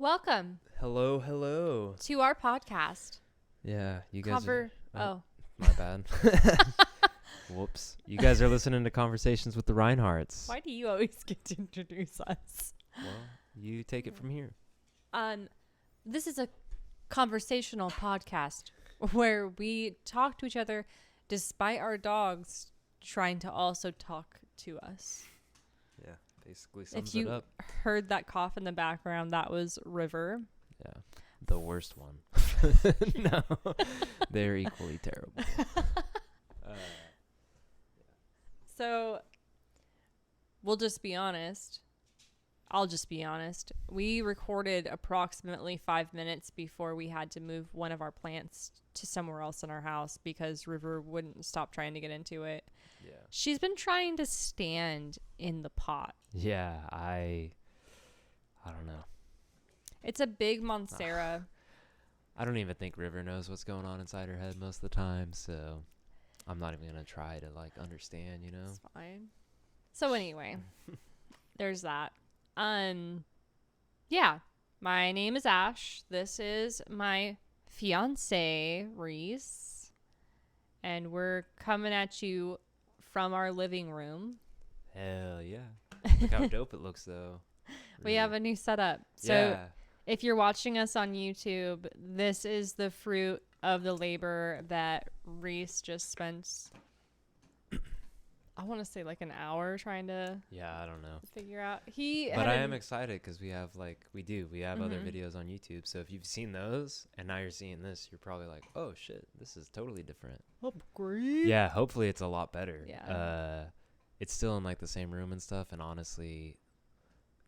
Welcome Hello. to our podcast. Yeah, you guys Oh. my bad. Whoops. You guys are listening to Conversations with the Rhineharts. Why do you always get to introduce us? Well, you take it from here. This is a conversational podcast where we talk to each other despite our dogs trying to also talk to us. Yeah, basically sums If you it up. heard that cough in the background, that was River. Yeah, the worst one. No, they're equally terrible. So, we'll just be honest. I'll just be honest. We recorded approximately 5 minutes before we had to move one of our plants to somewhere else in our house because River wouldn't stop trying to get into it. Yeah. She's been trying to stand in the pot. Yeah, I don't know. It's a big Monstera. I don't even think River knows what's going on inside her head most of the time, so I'm not even going to try to, understand, you know? It's fine. So anyway, there's that. Yeah, my name is Ash. This is my fiance, Reese. And we're coming at you from our living room. Hell yeah. Look how dope it looks, though. We have a new setup. So yeah. if you're watching us on YouTube, this is the fruit of the labor that Reese just spent, I want to say an hour trying to I don't know. figure out. But I am excited because we have other Mm-hmm. videos on YouTube. So if you've seen those and now you're seeing this, you're probably like, oh shit, this is totally different. Upgrade. Yeah, hopefully it's a lot better. Yeah. It's still in the same room and stuff. And honestly,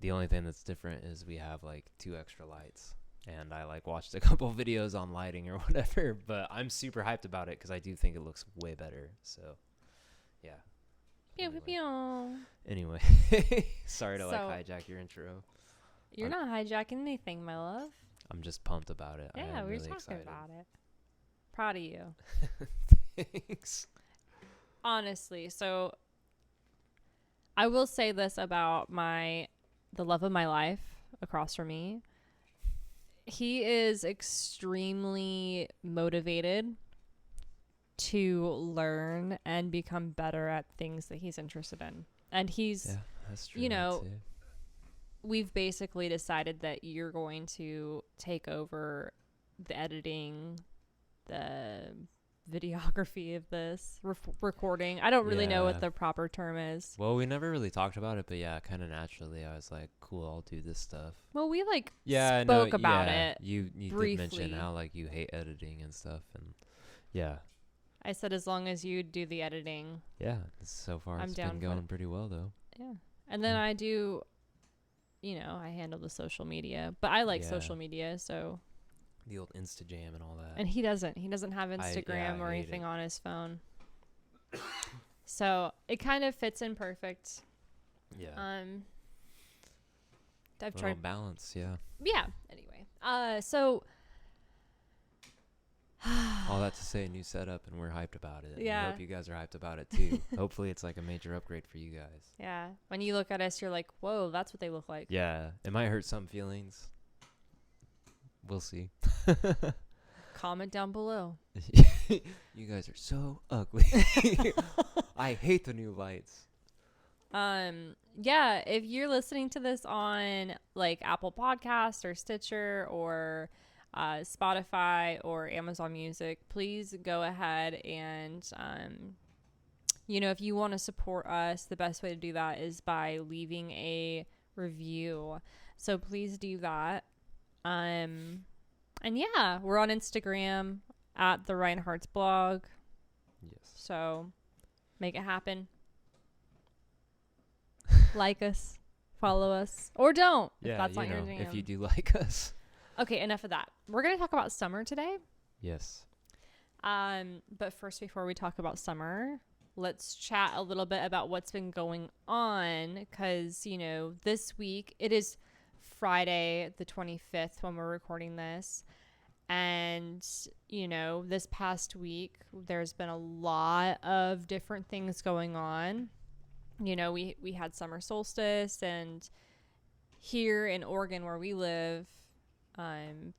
the only thing that's different is we have 2 extra lights. And I watched a couple videos on lighting or whatever. But I'm super hyped about it because I do think it looks way better. So yeah. Anyway, sorry to hijack your intro. You're not hijacking anything, my love. I'm just pumped about it. Yeah, I'm we were really talking excited. about it. Proud of you. Thanks. Honestly, so I will say this about the love of my life across from me. He is extremely motivated to learn and become better at things that he's interested in. And he's, that's true. we've basically decided that you're going to take over the editing, the videography of this recording. I don't really know what the proper term is. Well, we never really talked about it, but kind of naturally I was like, cool, I'll do this stuff. Well, we spoke about it. You briefly. did mention how you hate editing and stuff, and I said as long as you do the editing. Yeah, so far I'm it's down been going pretty well though. Yeah. And then I do, I handle the social media, but I like social media, so. The old Instagram and all that. And he doesn't have Instagram or anything on his phone. So it kind of fits in perfect. Yeah. I've tried balance, yeah. Yeah. Anyway, so all that to say, new setup, and we're hyped about it. Yeah. I hope you guys are hyped about it too. Hopefully it's a major upgrade for you guys. Yeah. When you look at us, you're like, whoa, that's what they look like. Yeah. It might hurt some feelings. We'll see. Comment down below. You guys are so ugly. I hate the new lights. Yeah, if you're listening to this on Apple Podcast or Stitcher or Spotify or Amazon Music, please go ahead and if you want to support us, the best way to do that is by leaving a review. So please do that. And yeah, we're on Instagram at the Rhineharts blog. Yes. So make it happen. Like us, follow us, or don't. Yeah, if that's not your jam. If you do like us. Okay, enough of that. We're going to talk about summer today. Yes. But first, before we talk about summer, let's chat a little bit about what's been going on. Because, this week, it is Friday the 25th when we're recording this. And, this past week, there's been a lot of different things going on. We had summer solstice, and here in Oregon where we live,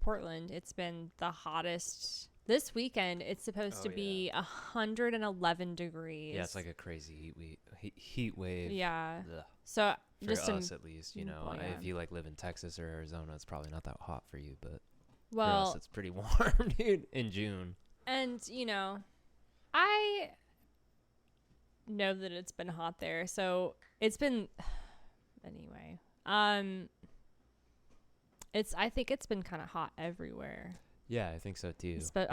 Portland, it's been the hottest. This weekend, it's supposed to be 111 degrees. Yeah, it's like a crazy heat wave. Yeah. Ugh. So For just us, at least, you know, well, yeah. if you like live in Texas or Arizona, it's probably not that hot for you, but well, for us, it's pretty warm, dude, in June. And, you know, I know that it's been hot there. So it's been anyway. I think it's been kind of hot everywhere. Yeah, I think so too. But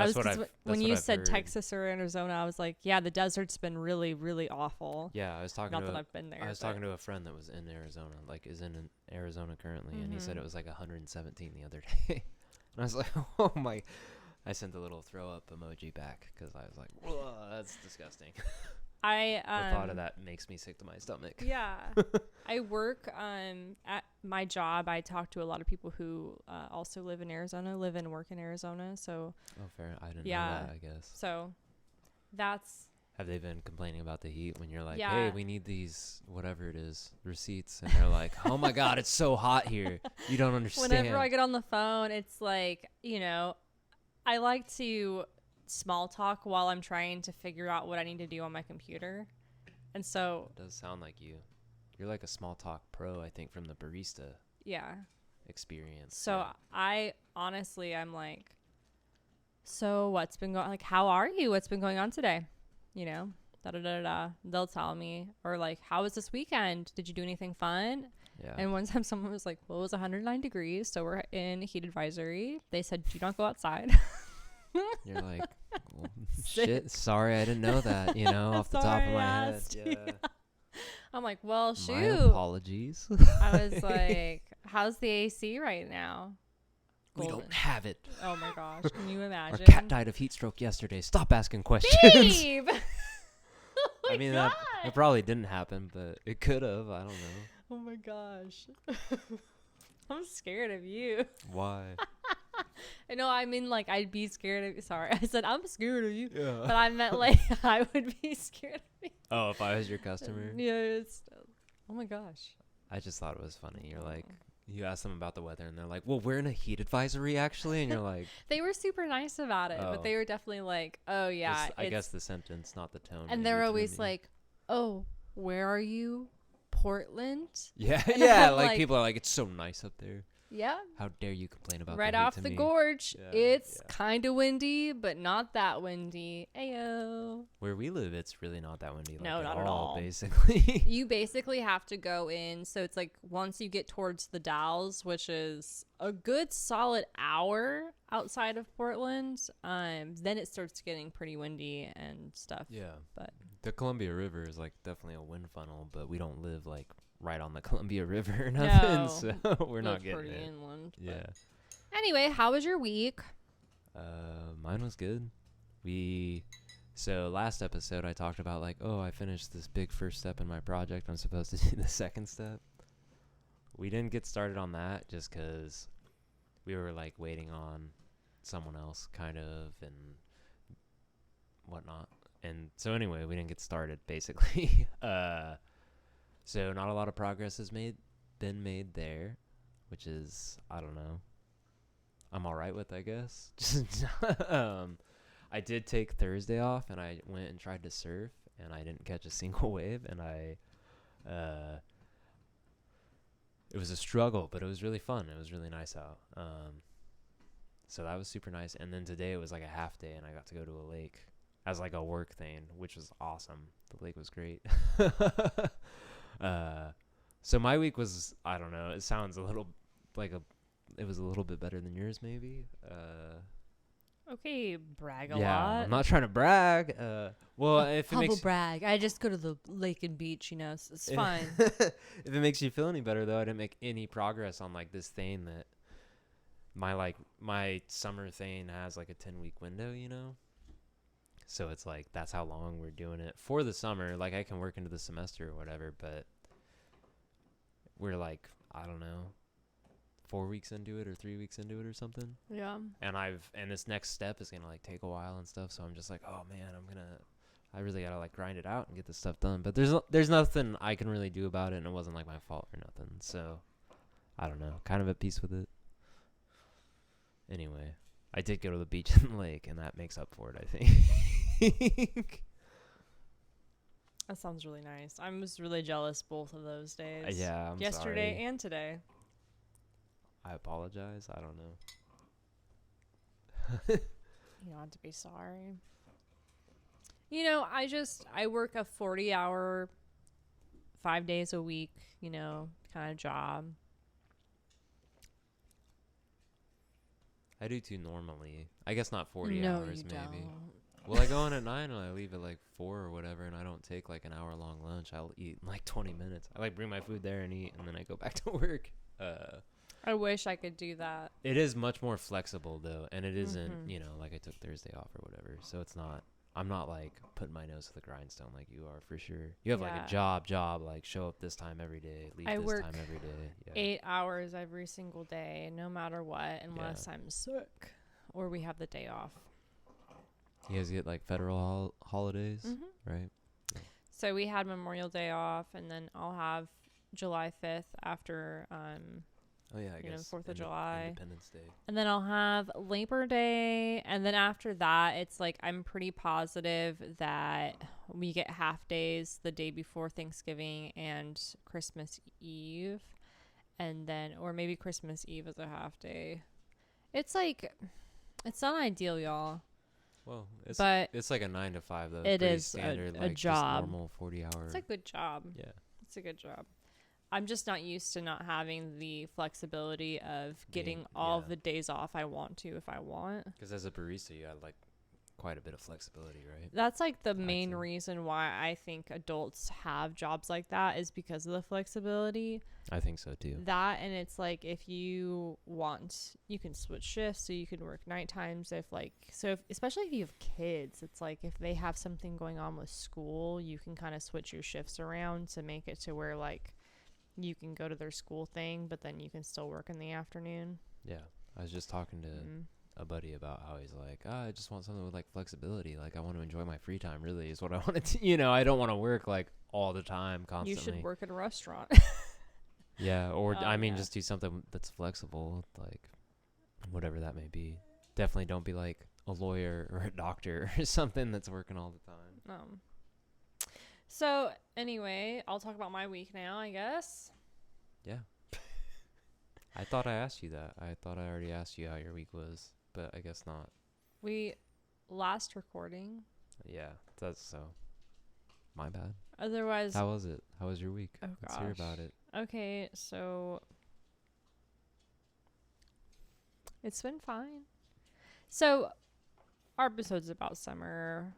when you said Texas or Arizona, I was like, yeah, the desert's been really, really awful. Yeah, I was talking Not that I've been there. I was talking to a friend that was in Arizona, like is in Arizona currently, and he said it was like 117 the other day. And I was like, oh my. I sent a little throw up emoji back because I was like, whoa, that's disgusting. The thought of that makes me sick to my stomach. Yeah. I work at my job. I talk to a lot of people who also live in Arizona, live and work in Arizona. So oh, fair. I didn't know that, I guess. So that's. Have they been complaining about the heat when you're like, yeah. hey, we need these, whatever it is, receipts? And they're like, oh my God, it's so hot here. You don't understand. Whenever I get on the phone, it's like, you know, I like to small talk while I'm trying to figure out what I need to do on my computer. And so it does sound like you. You're like a small talk pro, I think, from the barista experience. So yeah. I honestly, I'm like, so what's been going, like, how are you? What's been going on today? You know, they'll tell me, or like, how was this weekend? Did you do anything fun? Yeah. And one time someone was like, well, it was 109 degrees. So we're in heat advisory. They said, do not go outside. You're like, well, shit, sorry, I didn't know that, you know, off the top of my head. Yeah. I'm like, well, shoot. My apologies. I was like, how's the AC right now? Golden. We don't have it. Oh my gosh, can you imagine? Our cat died of heat stroke yesterday. Stop asking questions. Babe! I mean, that probably didn't happen, but it could have. I don't know. Oh my gosh. I'm scared of you. Why? I know, I mean, like, I'd be scared of you. Sorry, I said I'm scared of you. Yeah. But I meant, like, I would be scared of you. Oh, if I was your customer? Yeah, oh my gosh. I just thought it was funny. You're like, you ask them about the weather, and they're like, well, we're in a heat advisory, actually. And you're like... They were super nice about it, but they were definitely like, oh, yeah. I guess the sentence, not the tone. And they're always like, oh, where are you? Portland? Yeah, yeah. Like, people are like, it's so nice up there. Yeah. How dare you complain about right the heat off to the me? gorge. Yeah, it's kind of windy, but not that windy. Ayo. Where we live, it's really not that windy. Like, no, not at all. Basically, you basically have to go in. So it's like once you get towards the Dalles, which is a good solid hour outside of Portland, then it starts getting pretty windy and stuff. Yeah. But the Columbia River is like definitely a wind funnel, but we don't live like right on the Columbia River or nothing, so we're not getting pretty it. Inland. Yeah. Anyway, how was your week? Mine was good. So last episode I talked about like, oh, I finished this big first step in my project. I'm supposed to do the second step. We didn't get started on that just because we were like waiting on someone else kind of and whatnot. And so anyway, we didn't get started basically. So not a lot of progress has been made there, which is, I don't know, I'm all right with, I guess. I did take Thursday off, and I went and tried to surf, and I didn't catch a single wave, and it was a struggle, but it was really fun. It was really nice out. So that was super nice. And then today it was like a half day, and I got to go to a lake as like a work thing, which was awesome. The lake was great. So my week was, I don't know, it sounds a little like it was a little bit better than yours maybe. Okay, brag a lot. Yeah, I'm not trying to brag. Well, if it humble makes brag, I just go to the lake and beach, you know, it's fine. If it makes you feel any better though, I didn't make any progress on like this thing that my summer thing has like a 10-week window, you know? So it's like, that's how long we're doing it for the summer. Like I can work into the semester or whatever, but we're like, I don't know, 4 weeks into it or 3 weeks into it or something. Yeah. And this next step is going to like take a while and stuff. So I'm just like, oh man, I really got to like grind it out and get this stuff done. But there's nothing I can really do about it. And it wasn't like my fault or nothing. So I don't know, kind of at peace with it. Anyway, I did go to the beach and the lake, and that makes up for it, I think. That sounds really nice. I was really jealous both of those days. Yeah, I'm yesterday sorry. and today. I apologize. I don't know. You don't have to be sorry. You know, I work a 40-hour, 5 days a week, you know, kind of job. I do too normally. I guess not 40 No, hours, you maybe. don't. Well, I go in at 9 and I leave at like 4 or whatever, and I don't take like an hour-long lunch. I'll eat in like 20 minutes. I like bring my food there and eat, and then I go back to work. I wish I could do that. It is much more flexible, though, and it isn't, Mhm. you know, like I took Thursday off or whatever. So it's not, I'm not like putting my nose to the grindstone like you are for sure. You have like Yeah. a job, like show up this time every day, leave I this work time every day. Yeah. 8 hours every single day, no matter what, unless I'm sick or we have the day off. You guys get like federal holidays, right? So we had Memorial Day off, and then I'll have July 5th after, Oh yeah, I you know, guess 4th of July. Independence Day. And then I'll have Labor Day. And then after that, it's like I'm pretty positive that we get half days the day before Thanksgiving and Christmas Eve. And then, or maybe Christmas Eve is a half day. It's like, it's not ideal, y'all. Well, But it's like a 9 to 5 though. it Pretty is standard, a like job. just normal 40-hour. It's a good job. Yeah. It's a good job. I'm just not used to not having the flexibility of getting all of the days off I want to if I want. Because as a barista, you have like quite a bit of flexibility, right? That's like the main reason why I think adults have jobs like that is because of the flexibility. I think so too. That, and it's like if you want, you can switch shifts, so you can work night times especially if you have kids, it's like if they have something going on with school, you can kind of switch your shifts around to make it to where like you can go to their school thing, but then you can still work in the afternoon. Yeah. I was just talking to a buddy about how he's like, I just want something with like flexibility. Like I want to enjoy my free time, really is what I want to, I don't want to work like all the time constantly. You should work at a restaurant. Yeah. Or just do something that's flexible, like whatever that may be. Definitely don't be like a lawyer or a doctor or something that's working all the time. So anyway, I'll talk about my week now, I guess. Yeah. I thought I asked you that. I thought I already asked you how your week was, but I guess not. We last recording. Yeah, that's so. My bad. Otherwise. How was it? How was your week? Oh, Let's hear about it. Okay, so it's been fine. So our episode's about summer.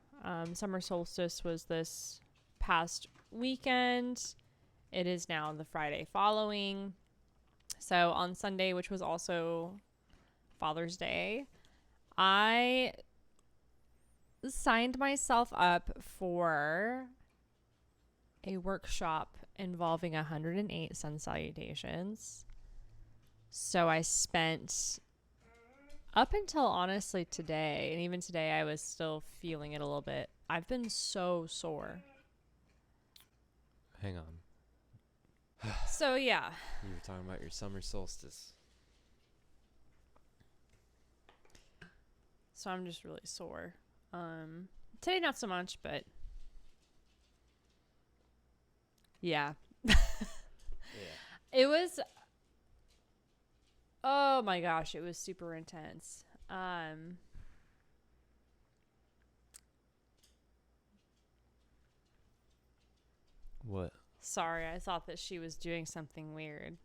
Summer solstice was this past weekend. It is now the Friday following. So on Sunday, which was also Father's Day, I signed myself up for a workshop involving 108 sun salutations. So I spent up until honestly today, and even today I was still feeling it a little bit. I've been so sore. Hang on. So yeah. You were talking about your summer solstice. So I'm just really sore. Today not so much, but yeah. Yeah. It was, oh my gosh, it was super intense. What? Sorry, I thought that she was doing something weird.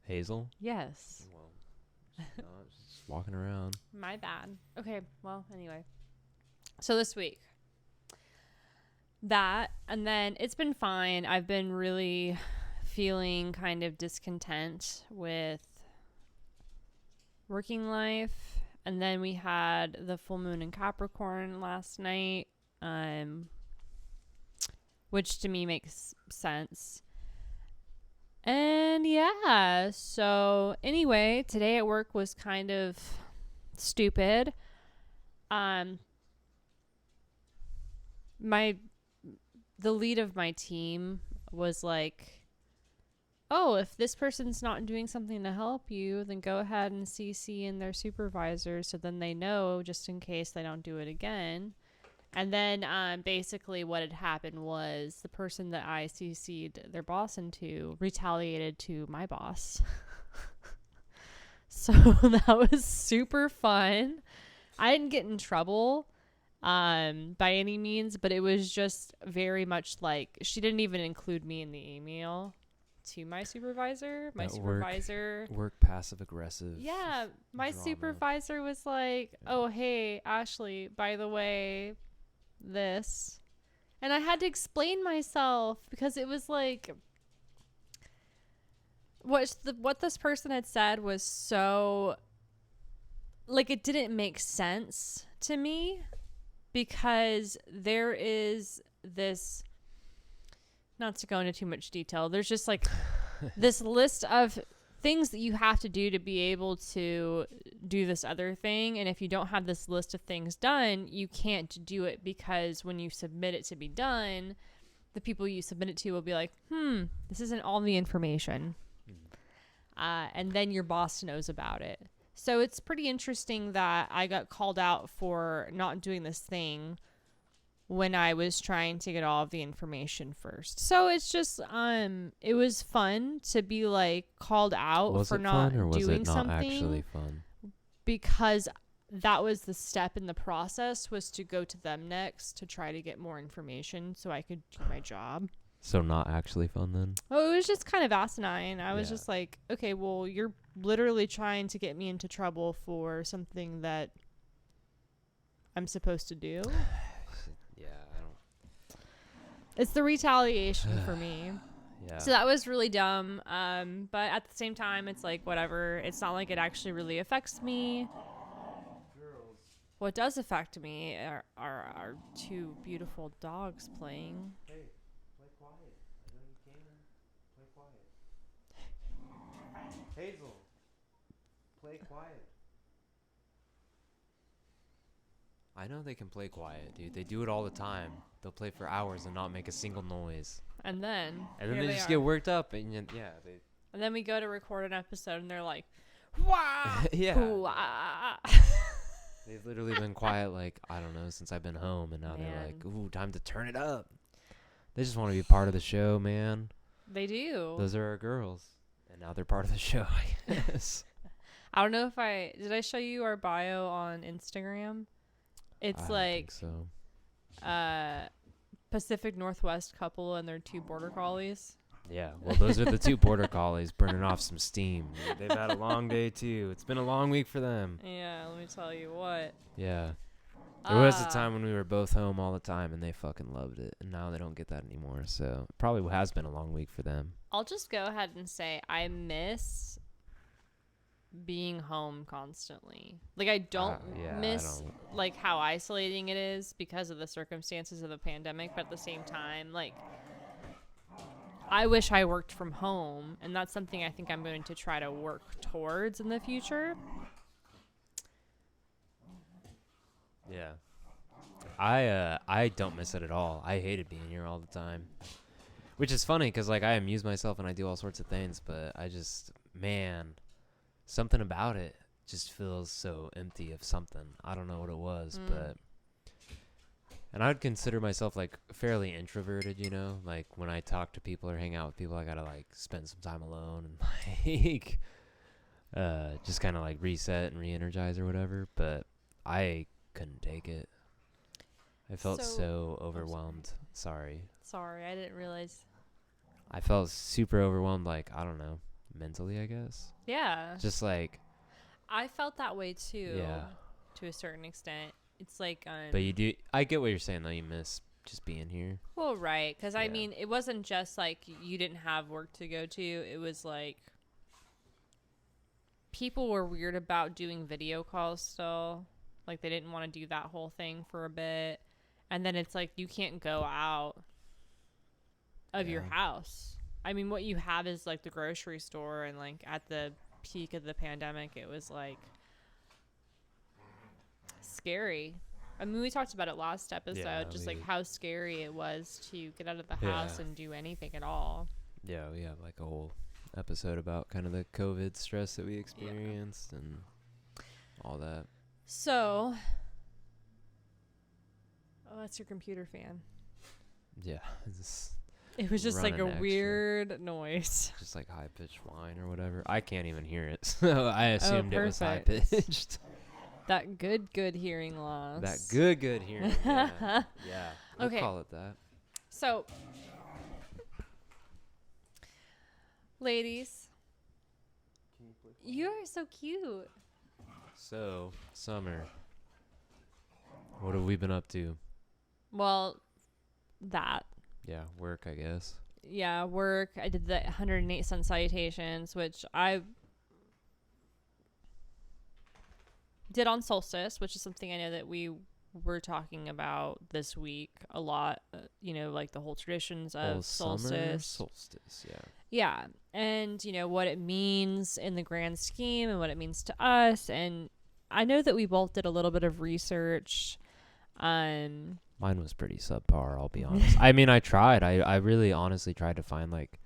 Hazel? Yes. Well, just walking around. My bad. Okay, well, anyway. So this week, that, and then it's been fine. I've been really feeling kind of discontent with working life. And then we had the full moon in Capricorn last night, which to me makes sense. And yeah, so anyway, today at work was kind of stupid. The lead of my team was like, oh, if this person's not doing something to help you, then go ahead and CC in their supervisor so then they know just in case they don't do it again. And then basically what had happened was the person that I CC'd their boss into retaliated to my boss. So that was super fun. I didn't get in trouble by any means, but it was just very much like she didn't even include me in the email to my supervisor. My supervisor work passive aggressive. Yeah, my drama. supervisor was like, "Oh, hey, Ashley, by the way, this." And I had to explain myself because it was like what this person had said was so like it didn't make sense to me because there is this, not to go into too much detail, there's just like this list of things that you have to do to be able to do this other thing. And if you don't have this list of things done, you can't do it because when you submit it to be done, the people you submit it to will be like, this isn't all the information. And then your boss knows about it. So it's pretty interesting that I got called out for not doing this thing when I was trying to get all of the information first. So it's just it was fun to be like called out for not doing something. Actually fun? Because that was the step in the process, was to go to them next to try to get more information so I could do my job. So not actually fun then? Oh, it was just kind of asinine. I was just like, okay, well, you're literally trying to get me into trouble for something that I'm supposed to do. Yeah, I don't. It's the retaliation for me. Yeah. So that was really dumb. But at the same time, it's like, whatever. It's not like it actually really affects me. Girls. What does affect me are our two beautiful dogs playing. Hey, play quiet. I know you can. Play quiet. Hazel, play quiet. I know they can play quiet, dude. They do it all the time. They'll play for hours and not make a single noise. And then they just get worked up, and And then we go to record an episode, and they're like, "Wow, yeah." wah." They've literally been quiet, like, I don't know, since I've been home, and now they're like, "Ooh, time to turn it up." They just want to be part of the show, man. They do. Those are our girls, and now they're part of the show, I guess. I don't know if did I show you our bio on Instagram? It's like so. Pacific Northwest couple and their 2 border collies. Yeah, well, those are the 2 border collies burning off some steam. They've had a long day, too. It's been a long week for them. Yeah, let me tell you what. Yeah. There was a time when we were both home all the time, and they fucking loved it. And now they don't get that anymore, so it probably has been a long week for them. I'll just go ahead and say I miss being home constantly. Like, I don't miss like how isolating it is because of the circumstances of the pandemic, but at the same time, like, I wish I worked from home, and that's something I think I'm going to try to work towards in the future. Yeah. I don't miss it at all. I hated being here all the time. Which is funny because, like, I amuse myself and I do all sorts of things, but I just, man, something about it just feels so empty of something. I don't know what it was, but... And I would consider myself, like, fairly introverted, you know? Like, when I talk to people or hang out with people, I gotta, like, spend some time alone and, like, just kind of, like, reset and re-energize or whatever. But I couldn't take it. I felt so overwhelmed. Sorry, I didn't realize. I felt super overwhelmed, like, I don't know, mentally, I guess. Yeah. Just, like... I felt that way, too. Yeah. To a certain extent. It's like... but you do... I get what you're saying, though. You miss just being here. Well, right. Because, I mean, it wasn't just, like, you didn't have work to go to. It was, like... People were weird about doing video calls still. Like, they didn't want to do that whole thing for a bit. And then it's like, you can't go out of your house. I mean, what you have is, like, the grocery store. And, like, at the peak of the pandemic, it was, like... scary. I mean, we talked about it last episode, just like how scary it was to get out of the house and do anything at all. Yeah, we have like a whole episode about kind of the COVID stress that we experienced and all that. So, oh, that's your computer fan. Yeah, it's It was just like a running extra. weird noise. just like high pitched whine or whatever. I can't even hear it, so I assumed it was high perfect. pitched. That good hearing loss. That good hearing. Yeah, yeah. We'll Okay. call it that. So, ladies, you are so cute. So, summer. What have we been up to? Well, that. Yeah, work, I guess. Yeah, work. I did the 108 sun salutations, which I did on solstice, which is something I know that we were talking about this week a lot. Like the whole traditions of solstice. Summer solstice, yeah. Yeah, and what it means in the grand scheme and what it means to us. And I know that we both did a little bit of research. Mine was pretty subpar, I'll be honest. I mean, I tried. I really honestly tried to find like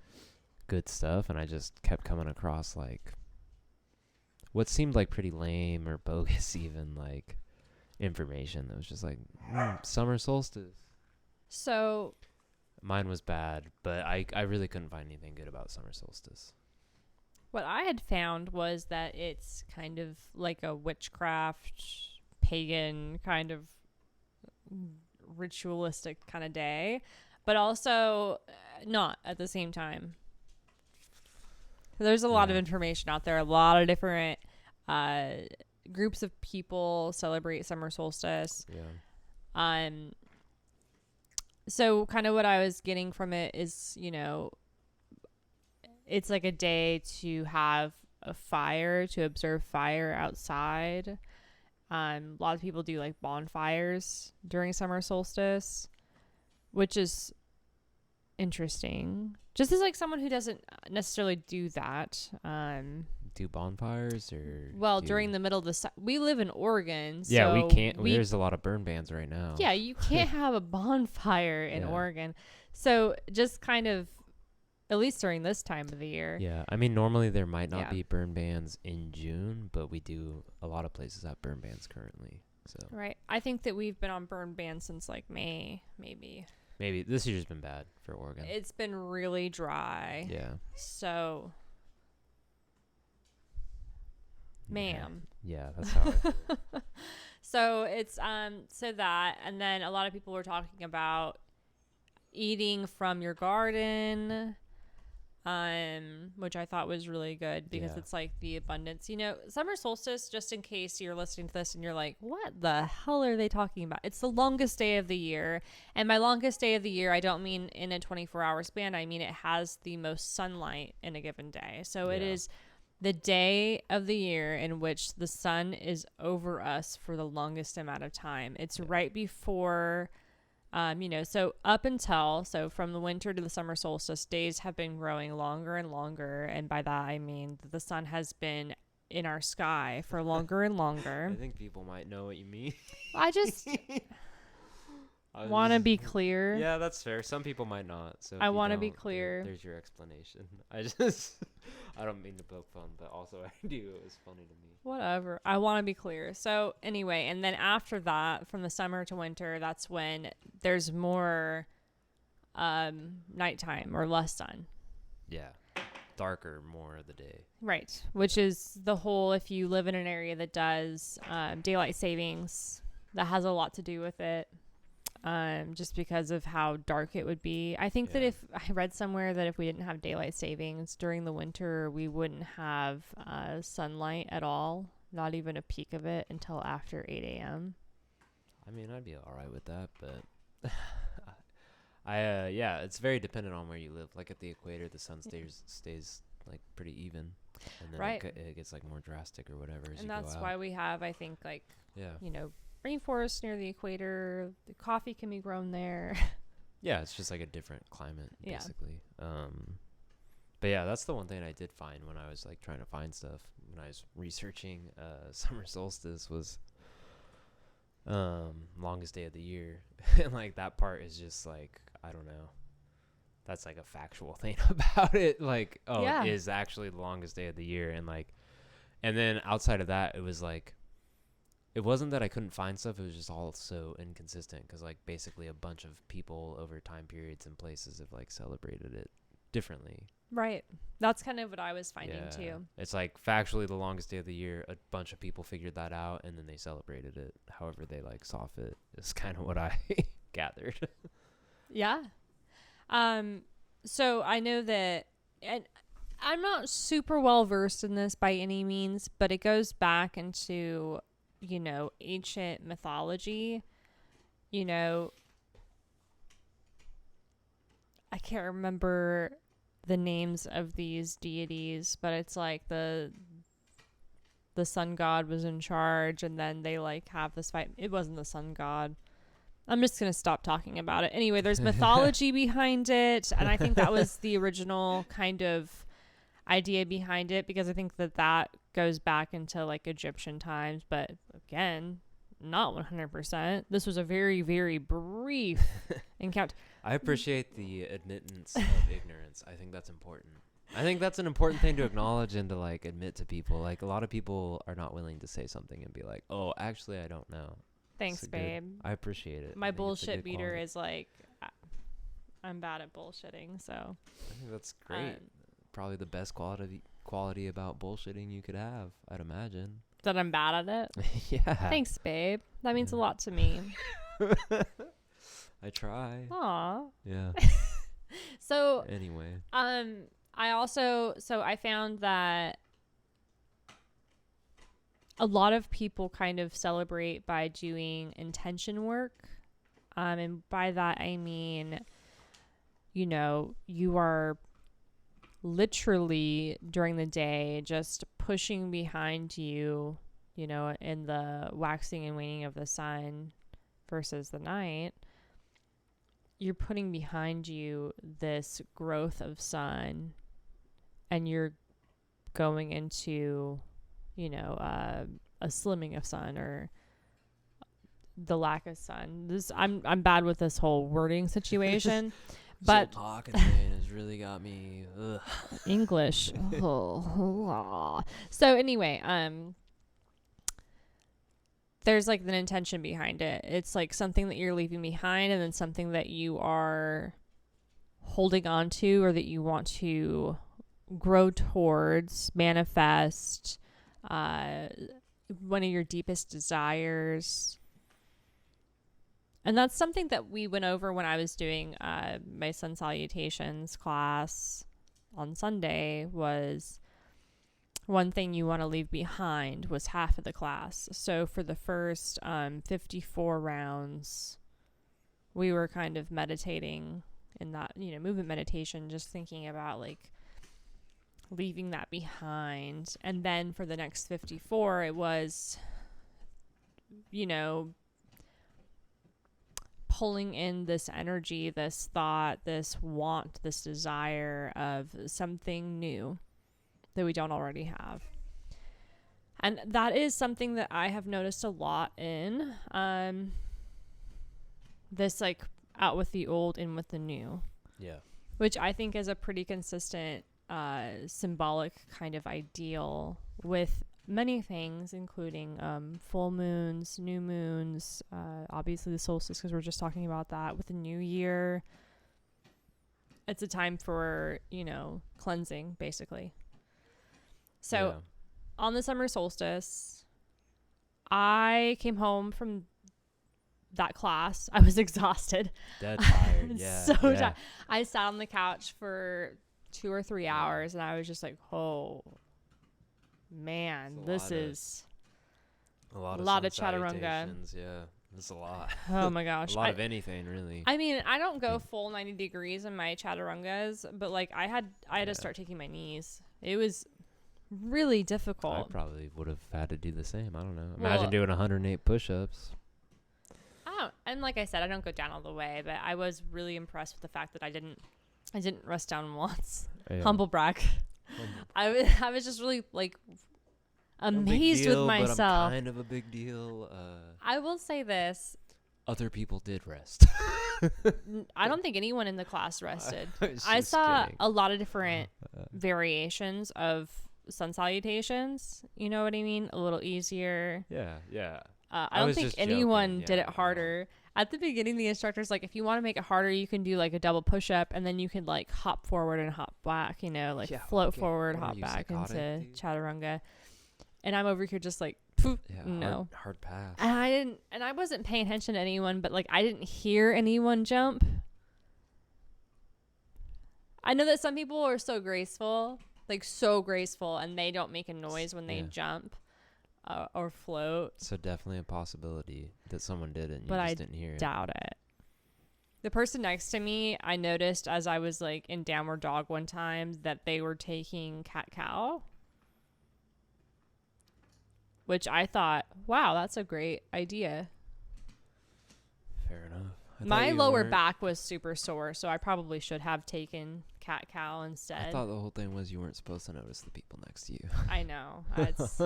good stuff, and I just kept coming across like what seemed like pretty lame or bogus even like information that was just like summer solstice. So Mine was bad, but I really couldn't find anything good about summer solstice. what I had found was that it's kind of like a witchcraft, pagan kind of ritualistic kind of day, but also not at the same time. There's a lot of information out there. A lot of different groups of people celebrate summer solstice. Yeah. So kind of what I was getting from it is, it's like a day to have a fire, to observe fire outside. A lot of people do like bonfires during summer solstice, which is interesting. Just as like someone who doesn't necessarily do that. Do bonfires or During the middle of the we live in Oregon. Yeah, so we can't. There's a lot of burn bans right now. Yeah, you can't have a bonfire in Oregon. So just kind of, at least during this time of the year. Yeah, I mean, normally there might not be burn bans in June, but we do. A lot of places have burn bans currently. So Right. I think that we've been on burn bans since like May, maybe. Maybe this year's been bad for Oregon. It's been really dry. Yeah. So, ma'am. Yeah, that's how I feel. So it's so that, and then a lot of people were talking about eating from your garden, which I thought was really good because it's like the abundance. Summer solstice, just in case you're listening to this and you're like, what the hell are they talking about? It's the longest day of the year. And by longest day of the year, I don't mean in a 24-hour span. I mean it has the most sunlight in a given day. So it is the day of the year in which the sun is over us for the longest amount of time. It's right before... so from the winter to the summer solstice, days have been growing longer and longer. And by that, I mean that the sun has been in our sky for longer and longer. I think people might know what you mean. I just want to be clear. Yeah, that's fair. Some people might not. So I want to be clear. There's your explanation. I don't mean to poke fun, but also I do. It was funny to me. Whatever. I want to be clear. So anyway, and then after that, from the summer to winter, that's when there's more nighttime or less sun. Yeah. Darker more of the day. Right. Which is the whole, if you live in an area that does daylight savings, that has a lot to do with it. Just because of how dark it would be. I think that if I read somewhere that if we didn't have daylight savings during the winter, we wouldn't have sunlight at all, not even a peak of it until after 8 a.m. I mean, I'd be all right with that, but it's very dependent on where you live. Like at the equator, the sun stays like pretty even, and then it gets like more drastic or whatever. And that's why we have, I think, like rainforest near the equator. The coffee can be grown there. Yeah, it's just like a different climate, basically. But yeah, that's the one thing I did find when I was like trying to find stuff when I was researching summer solstice was longest day of the year. And like that part is just like, I don't know. that's like a factual thing about it. Like, oh, Yeah. it is actually the longest day of the year. And like, and then outside of that, it was like, it wasn't that I couldn't find stuff. It was just all so inconsistent because like basically a bunch of people over time periods and places have like celebrated it differently. Right. That's kind of what I was finding too. It's like factually the longest day of the year. A bunch of people figured that out and then they celebrated it however they like saw fit. Is kind of what I gathered. Yeah. So I know that, and I'm not super well versed in this by any means, but it goes back into, you know, ancient mythology. You know, I can't remember the names of these deities, but it's like the sun god was in charge, and then they like have this fight. It wasn't the sun god. I'm just going to stop talking about it. Anyway, there's mythology behind it, and I think that was the original kind of idea behind it, because I think that goes back into like Egyptian times, but again, not 100%. This was a very, very brief encounter. I appreciate the admittance of ignorance. I think that's important. I think that's an important thing to acknowledge and to like admit to people. Like a lot of people are not willing to say something and be like, "Oh, actually, I don't know." Thanks, babe. I appreciate it. My bullshit meter is like, I'm bad at bullshitting, so. I think that's great. Probably the best quality about bullshitting you could have, I'd imagine. That I'm bad at it? Yeah. Thanks, babe. That means a lot to me. I try. Aw. Yeah. So. Anyway. I found that a lot of people kind of celebrate by doing intention work. And by that, I mean, you know, you are literally during the day just pushing behind you, you know, in the waxing and waning of the sun versus the night. You're putting behind you this growth of sun, and you're going into, you know, a slimming of sun or the lack of sun. I'm bad with this whole wording situation, but talking today has really got me. Ugh. English. So anyway, there's like an intention behind it. It's like something that you're leaving behind, and then something that you are holding on to, or that you want to grow towards, manifest, one of your deepest desires. And that's something that we went over when I was doing my sun salutations class on Sunday. Was one thing you want to leave behind was half of the class. So for the first 54 rounds, we were kind of meditating in that, you know, movement meditation, just thinking about like leaving that behind. And then for the next 54, it was, you know, pulling in this energy, this thought, this want, this desire of something new that we don't already have. And that is something that I have noticed a lot in this, like, out with the old, in with the new. Yeah. Which I think is a pretty consistent symbolic kind of ideal with many things, including full moons, new moons, obviously the solstice, because we're just talking about that. With the new year, it's a time for, you know, cleansing, basically. So on the summer solstice, I came home from that class. I was exhausted. Dead tired. Yeah. Tired. I sat on the couch for 2 or 3 hours, and I was just like, oh man, this is a lot of chaturanga. Yeah, it's a lot. Oh my gosh. A lot of anything, really. I mean, I don't go full 90 degrees in my chaturangas, but like I had to start taking my knees. It was really difficult. I probably would have had to do the same. I don't know. Imagine doing 108 push-ups. And like I said, I don't go down all the way, but I was really impressed with the fact that I didn't rest down once. Yeah. Humble brag. I was just really like amazed with myself. But I'm kind of a big deal. I will say this. Other people did rest. I don't think anyone in the class rested. was I just saw kidding. a lot of different variations of sun salutations. You know what I mean? A little easier. Yeah. I don't was think just anyone joking, did yeah, it harder. At the beginning, the instructor's like, if you want to make it harder, you can do like a double push up, and then you can like hop forward and hop back, you know, like Yeah, float okay. forward, What are hop you, back psychotic, into dude? chaturanga. And I'm over here just like, Yeah, no. hard pass. And I wasn't paying attention to anyone, but like I didn't hear anyone jump. I know that some people are so graceful, and they don't make a noise when they jump or float. So definitely a possibility that someone did it and you But just didn't hear it. Doubt it. The person next to me, I noticed as I was like in downward dog one time that they were taking cat-cow, which I thought, wow, that's a great idea. Fair enough. My lower back was super sore, so I probably should have taken cat-cow instead. I thought the whole thing was you weren't supposed to notice the people next to you. I know. It's,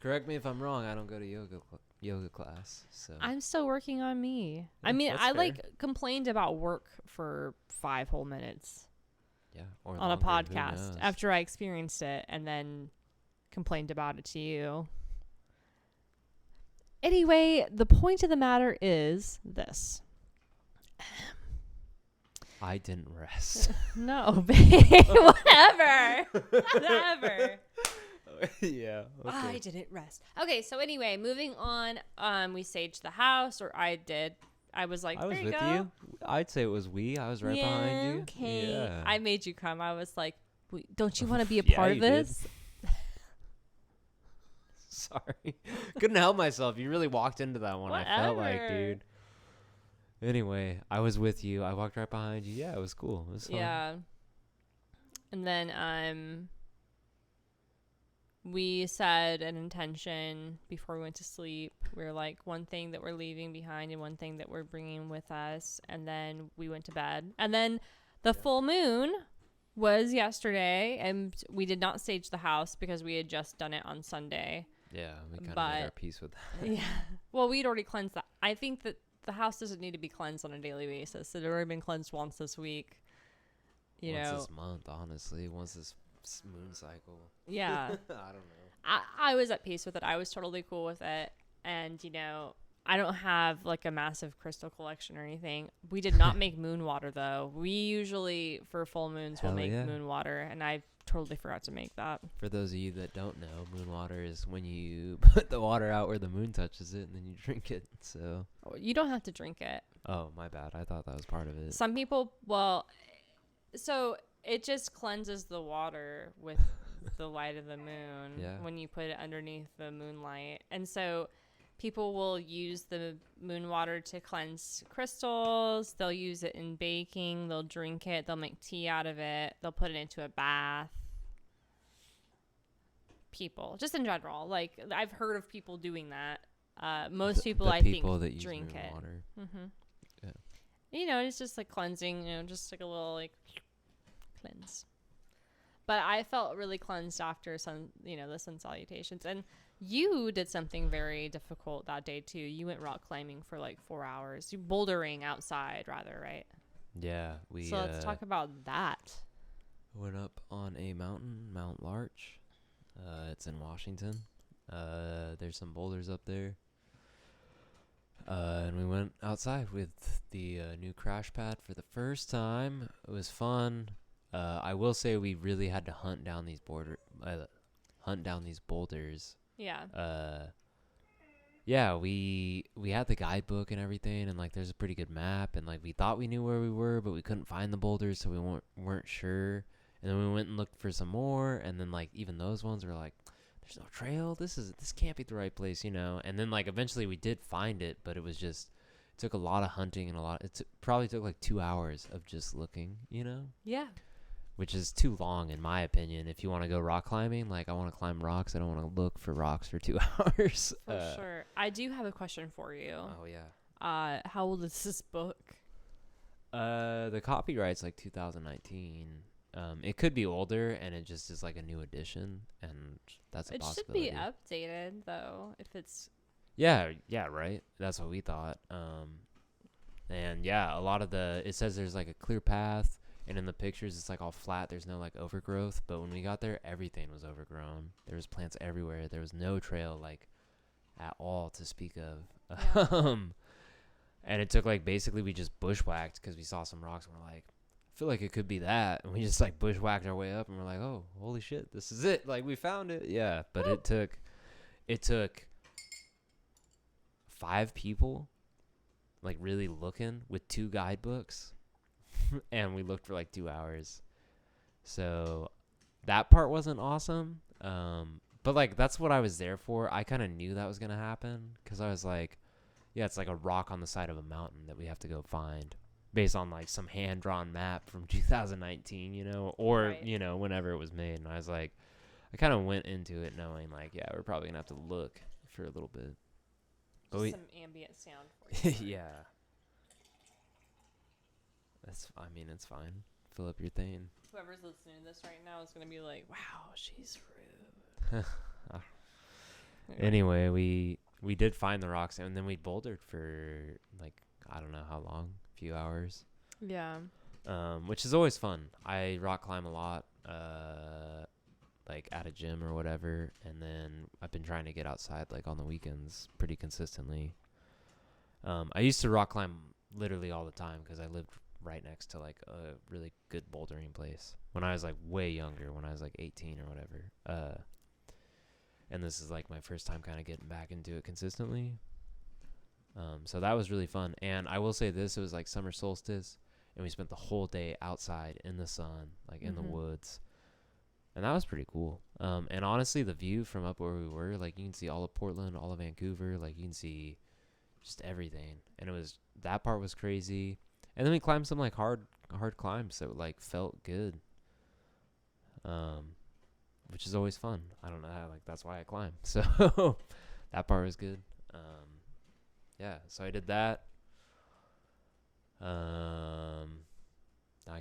correct me if I'm wrong. I don't go to yoga class, so I'm still working on me. I Yeah, mean, that's I fair. like complained about work for 5 whole minutes yeah, or on a longer, who podcast knows? after I experienced it, and then complained about it to you. Anyway, the point of the matter is this. I didn't rest. No, babe. Whatever. Whatever. Yeah. Okay. I didn't rest. Okay, so anyway, moving on. We saged the house, or I did. I was like, I was there with you go. you. I'd say it was we. I was right behind you. Okay. Yeah. I made you come. I was like, don't you want to be a Yeah, part of you did. this? Sorry. Couldn't help myself. You really walked into that one. I felt like, Whatever. dude. Anyway, I was with you. I walked right behind you. Yeah, it was cool. It was fun. Yeah. And then we said an intention before we went to sleep. We were like, one thing that we're leaving behind and one thing that we're bringing with us. And then we went to bed. And then the full moon was yesterday, and we did not sage the house because we had just done it on Sunday. Yeah, we kind of But- made our peace with that. Yeah. Well, we'd already cleansed that. I think that the house doesn't need to be cleansed on a daily basis. It had already been cleansed once this week. You Once know, this month, honestly. Once this moon cycle. yeah. I don't know. I was at peace with it. I was totally cool with it. And, you know, I don't have like a massive crystal collection or anything. We did not make moon water, though. We usually, for full moons, will Hell make yeah. moon water. And I totally forgot to make that. For those of you that don't know, moon water is when you put the water out where the moon touches it and then you drink it. So, You don't have to drink it. oh, my bad. I thought that was part of it. Some people, so it just cleanses the water with the light of the moon Yeah. when you put it underneath the moonlight. And so people will use the moon water to cleanse crystals. They'll use it in baking. They'll drink it. They'll make tea out of it. They'll put it into a bath. People, just in general, like I've heard of people doing that. Most people, the I people think, that use drink moon it. water. Mm-hmm. Yeah. You know, it's just like cleansing, you know, just like a little like cleanse. But I felt really cleansed after the sun salutations. And you did something very difficult that day too. You went rock climbing for like 4 hours. You bouldering outside rather, right? Yeah, we So let's talk about that. went up on a mountain, Mount Larch. It's in Washington. There's some boulders up there. And we went outside with the new crash pad for the first time. It was fun. I will say we really had to hunt down these boulders. Yeah. Yeah, we had the guidebook and everything, and like there's a pretty good map, and like we thought we knew where we were, but we couldn't find the boulders, so we weren't sure. And then we went and looked for some more, and then like even those ones were like, there's no trail. This can't be the right place, you know. And then like eventually we did find it, but it took a lot of hunting and probably took like 2 hours of just looking, you know. Yeah. Which is too long in my opinion. If you want to go rock climbing, like I want to climb rocks, I don't want to look for rocks for 2 hours. For sure. I do have a question for you. Oh yeah. How old is this book? The copyright's like 2019. It could be older, and it just is like a new edition, and that's a It should possibility. be updated though, if it's Yeah, right. That's what we thought. And yeah, a lot of it says there's like a clear path, and in the pictures it's like all flat. There's no like overgrowth. But when we got there, everything was overgrown. There was plants everywhere. There was no trail like at all to speak of. Yeah. And it took like basically we just bushwhacked because we saw some rocks and we're like, I feel like it could be that, and we just like bushwhacked our way up and we're like, oh, holy shit, this is it. Like we found it. Yeah, but it took 5 people like really looking with 2 guidebooks and we looked for like 2 hours. So that part wasn't awesome. But like that's what I was there for. I kind of knew that was going to happen because I was like, yeah, it's like a rock on the side of a mountain that we have to go find based on like some hand-drawn map from 2019, or, Right. Whenever it was made. And I was like, I kind of went into it knowing like, yeah, we're probably going to have to look for a little bit. But Just some ambient sound for you. yeah. It's fine. Fill up your thing. Whoever's listening to this right now is going to be like, wow, she's rude. Anyway, we did find the rocks, and then we bouldered for like I don't know how long, a few hours. Yeah. Which is always fun. I rock climb a lot, like at a gym or whatever, and then I've been trying to get outside like on the weekends pretty consistently. I used to rock climb literally all the time because I lived right next to like a really good bouldering place when I was like way younger, when I was like 18 or whatever. And this is like my first time kind of getting back into it consistently. So that was really fun. And I will say this, it was like summer solstice, and we spent the whole day outside in the sun, like in the woods. And that was pretty cool. And honestly, the view from up where we were, like you can see all of Portland, all of Vancouver, like you can see just everything. And that part was crazy. And then we climbed some like hard climbs that like felt good. Which is always fun. I don't know how, like that's why I climb. So that part was good. Yeah, so I did that. I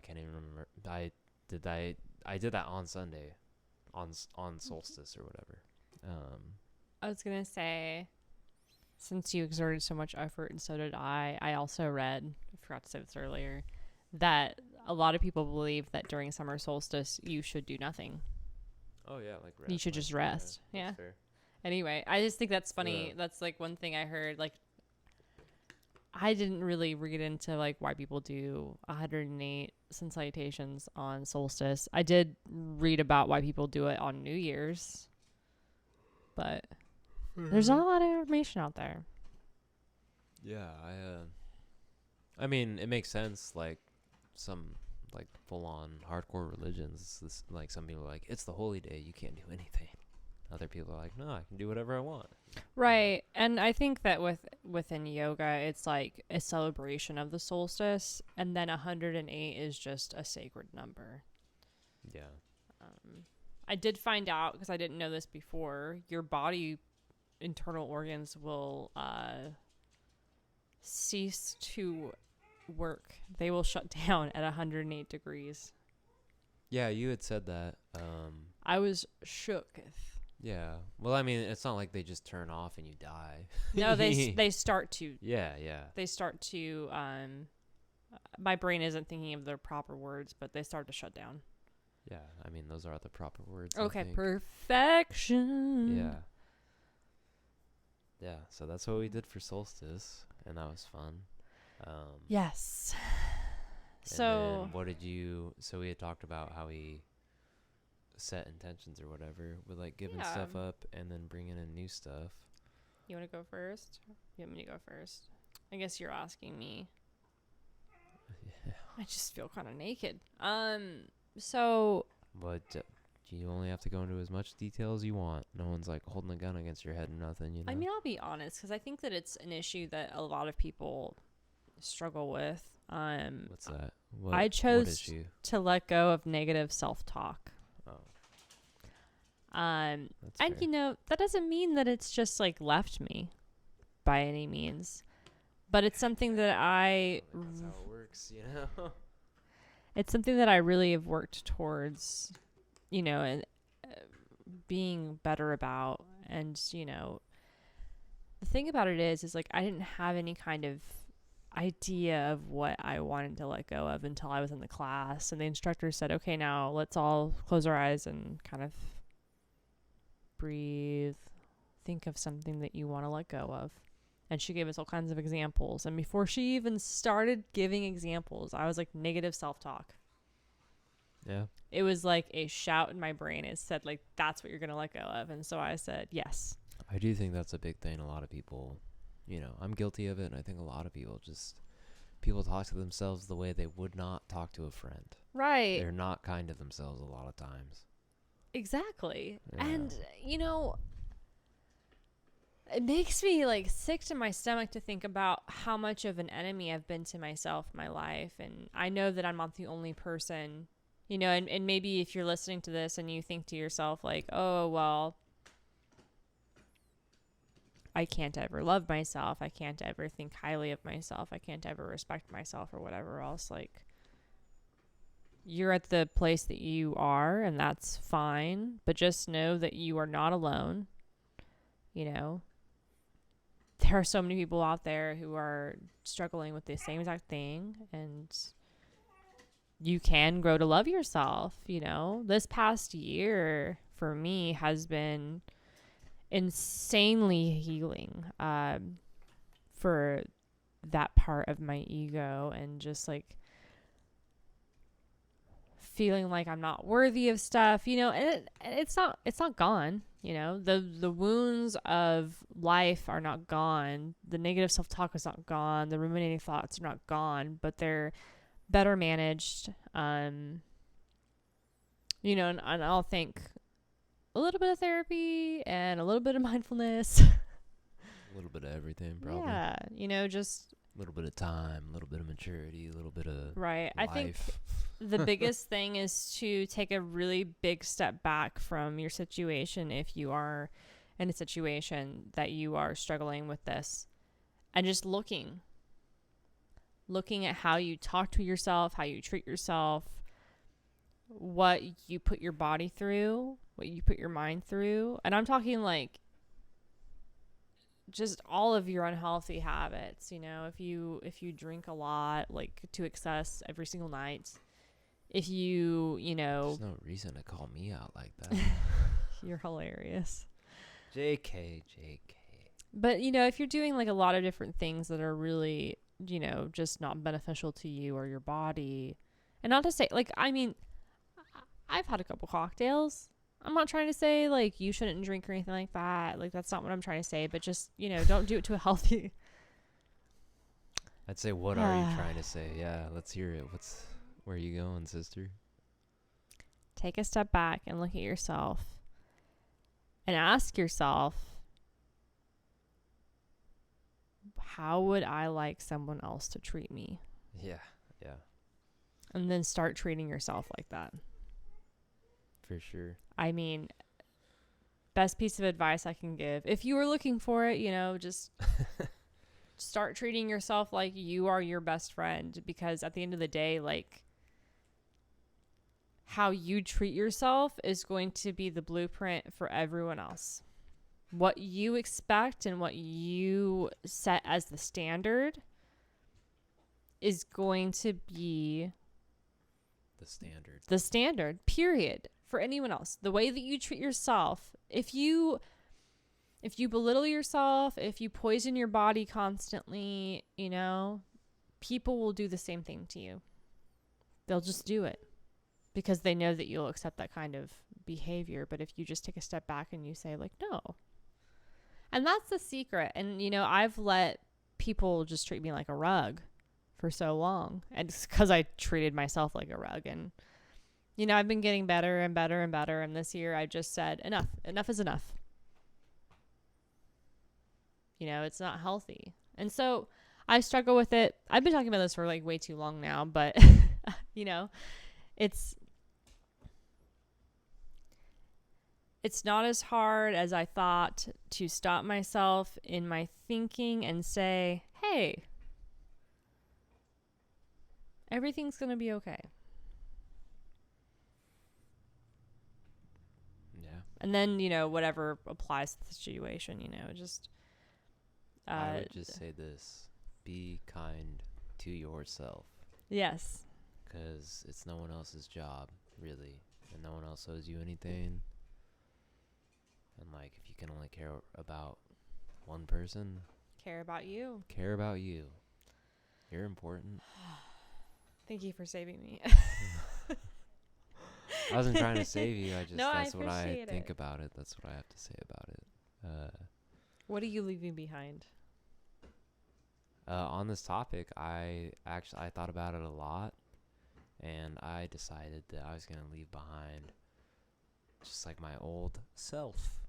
can't even remember. I did that on Sunday, on solstice or whatever. I was going to say, since you exerted so much effort and so did I also read, I forgot to say this earlier, that a lot of people believe that during summer solstice you should do nothing. Oh yeah, like rest. You should just rest. Yeah. Fair. Anyway, I just think that's funny. That's like one thing I heard. Like, I didn't really read into like why people do 108 sun salutations on solstice. I did read about why people do it on New Year's, but there's not a lot of information out there. Yeah, I mean, it makes sense. Like some like full on hardcore religions, like some people are like, it's the holy day, you can't do anything. Other people are like, no, I can do whatever I want. Right. And I think that within yoga, it's like a celebration of the solstice, and then 108 is just a sacred number. Yeah. I did find out, because I didn't know this before, your body internal organs will cease to work. They will shut down at 108 degrees. Yeah, you had said that. I was shook. Yeah. Well, I mean, it's not like they just turn off and you die. No, they start to. Yeah. They start to. My brain isn't thinking of the proper words, but they start to shut down. Yeah, I mean, those are the proper words. Okay, perfection. Yeah. Yeah, so that's what we did for solstice, and that was fun. Yes. So we had talked about how we set intentions or whatever with like giving stuff up and then bringing in new stuff. You want to go first? You want me to go first? I guess you're asking me. Yeah. I just feel kind of naked. So. But you only have to go into as much detail as you want. No one's like holding a gun against your head or nothing, you know? I mean, I'll be honest, because I think that it's an issue that a lot of people struggle with. What's that? I chose to let go of negative self-talk. Oh. And fair. you know, that doesn't mean that it's just like left me by any means, but it's something that That's how it works, you know? It's something that I really have worked towards, you know, and being better about. And, you know, the thing about it is like I didn't have any kind of idea of what I wanted to let go of until I was in the class. And the instructor said, okay, now let's all close our eyes and kind of breathe. Think of something that you want to let go of. And she gave us all kinds of examples. And before she even started giving examples, I was like, negative self-talk. Yeah. It was like a shout in my brain. It said, like, that's what you're going to let go of. And so I said, yes. I do think that's a big thing. A lot of people, you know, I'm guilty of it. And I think a lot of people people talk to themselves the way they would not talk to a friend. Right. They're not kind to themselves a lot of times. Exactly. Yeah. And, you know, it makes me like sick to my stomach to think about how much of an enemy I've been to myself in my life. And I know that I'm not the only person, you know, and maybe if you're listening to this and you think to yourself like, oh, well, I can't ever love myself. I can't ever think highly of myself. I can't ever respect myself or whatever else. Like, you're at the place that you are, and that's fine. But just know that you are not alone. You know, there are so many people out there who are struggling with the same exact thing, and you can grow to love yourself. You know, this past year for me has been insanely healing for that part of my ego, and just like feeling like I'm not worthy of stuff, you know, and it's not gone. You know, the wounds of life are not gone. The negative self-talk is not gone. The ruminating thoughts are not gone, but they're better managed. You know, and I'll think a little bit of therapy and a little bit of mindfulness. A little bit of everything, probably. Yeah, you know, just A little bit of time, a little bit of maturity, a little bit of right. life. I think the biggest thing is to take a really big step back from your situation if you are in a situation that you are struggling with this, and just looking at how you talk to yourself, how you treat yourself, what you put your body through, what you put your mind through. And I'm talking like just all of your unhealthy habits. You know, if you drink a lot, like to excess every single night, if you know, there's no reason to call me out like that. you're hilarious. JK. But, you know, if you're doing like a lot of different things that are really, you know, just not beneficial to you or your body, and not to say, like, I mean, I've had a couple cocktails. I'm not trying to say like you shouldn't drink or anything like that. Like, that's not what I'm trying to say, but just, you know, don't do it to a healthy. I'd say, what are you trying to say? Yeah, let's hear it. Where are you going, sister? Take a step back and look at yourself and ask yourself, how would I like someone else to treat me? Yeah. And then start treating yourself like that. For sure. I mean, best piece of advice I can give. If you were looking for it, you know, just start treating yourself like you are your best friend, because at the end of the day, like, how you treat yourself is going to be the blueprint for everyone else. What you expect and what you set as the standard is going to be the standard, period, for anyone else. The way that you treat yourself, if you belittle yourself, if you poison your body constantly, you know, people will do the same thing to you. They'll just do it because they know that you'll accept that kind of behavior. But if you just take a step back and you say, like, no. And that's the secret. And, you know, I've let people just treat me like a rug for so long. And it's because I treated myself like a rug. And, you know, I've been getting better and better and better. And this year I just said, enough is enough. You know, it's not healthy. And so I struggle with it. I've been talking about this for like way too long now, but you know, it's not as hard as I thought to stop myself in my thinking and say, hey, everything's going to be okay. Yeah. And then, you know, whatever applies to the situation, you know, just I would just say this. be kind to yourself. Yes. Because it's no one else's job, really. And no one else owes you anything. And, like, if you can only care about one person, Care about you. care about you. You're important. Thank you for saving me. I wasn't trying to save you. That's what I appreciate think it. about it. That's what I have to say about it. What are you leaving behind? On this topic, I thought about it a lot, and I decided that I was going to leave behind just like my old self.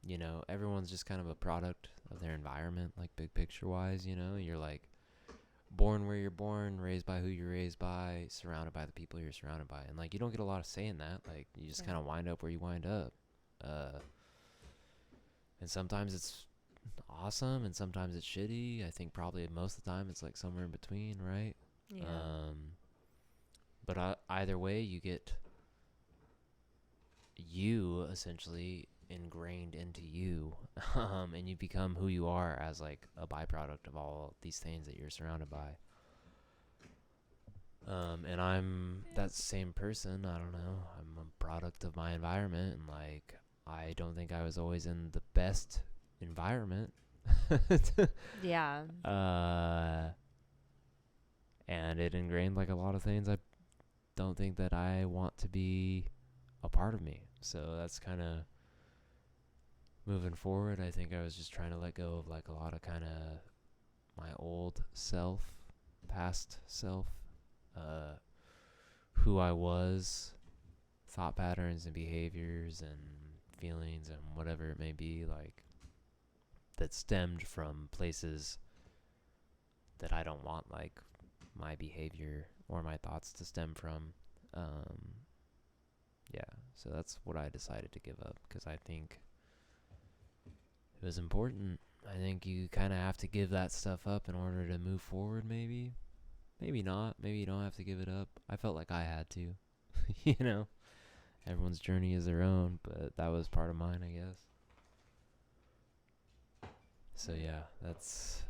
You know, everyone's just kind of a product of their environment, like big picture wise, you know. You're like born where you're born, raised by who you're raised by, surrounded by the people you're surrounded by. And like you don't get a lot of say in that. Like you just kind of wind up where you wind up. And sometimes it's awesome and sometimes it's shitty. I think probably most of the time it's like somewhere in between, right? Yeah. But either way, you get you essentially ingrained into you, and you become who you are as like a byproduct of all these things that you're surrounded by. And I'm that same person. I don't know. I'm a product of my environment, and like I don't think I was always in the best environment. Yeah. And it ingrained like a lot of things I don't think that I want to be a part of me. So that's kind of moving forward. I think I was just trying to let go of like a lot of kind of my old self, past self, who I was, thought patterns and behaviors and feelings and whatever it may be, like that stemmed from places that I don't want like my behavior or my thoughts to stem from. Yeah, so that's what I decided to give up because I think it was important. I think you kind of have to give that stuff up in order to move forward, maybe. Maybe not. Maybe you don't have to give it up. I felt like I had to. You know? Everyone's journey is their own, but that was part of mine, I guess. So yeah, that's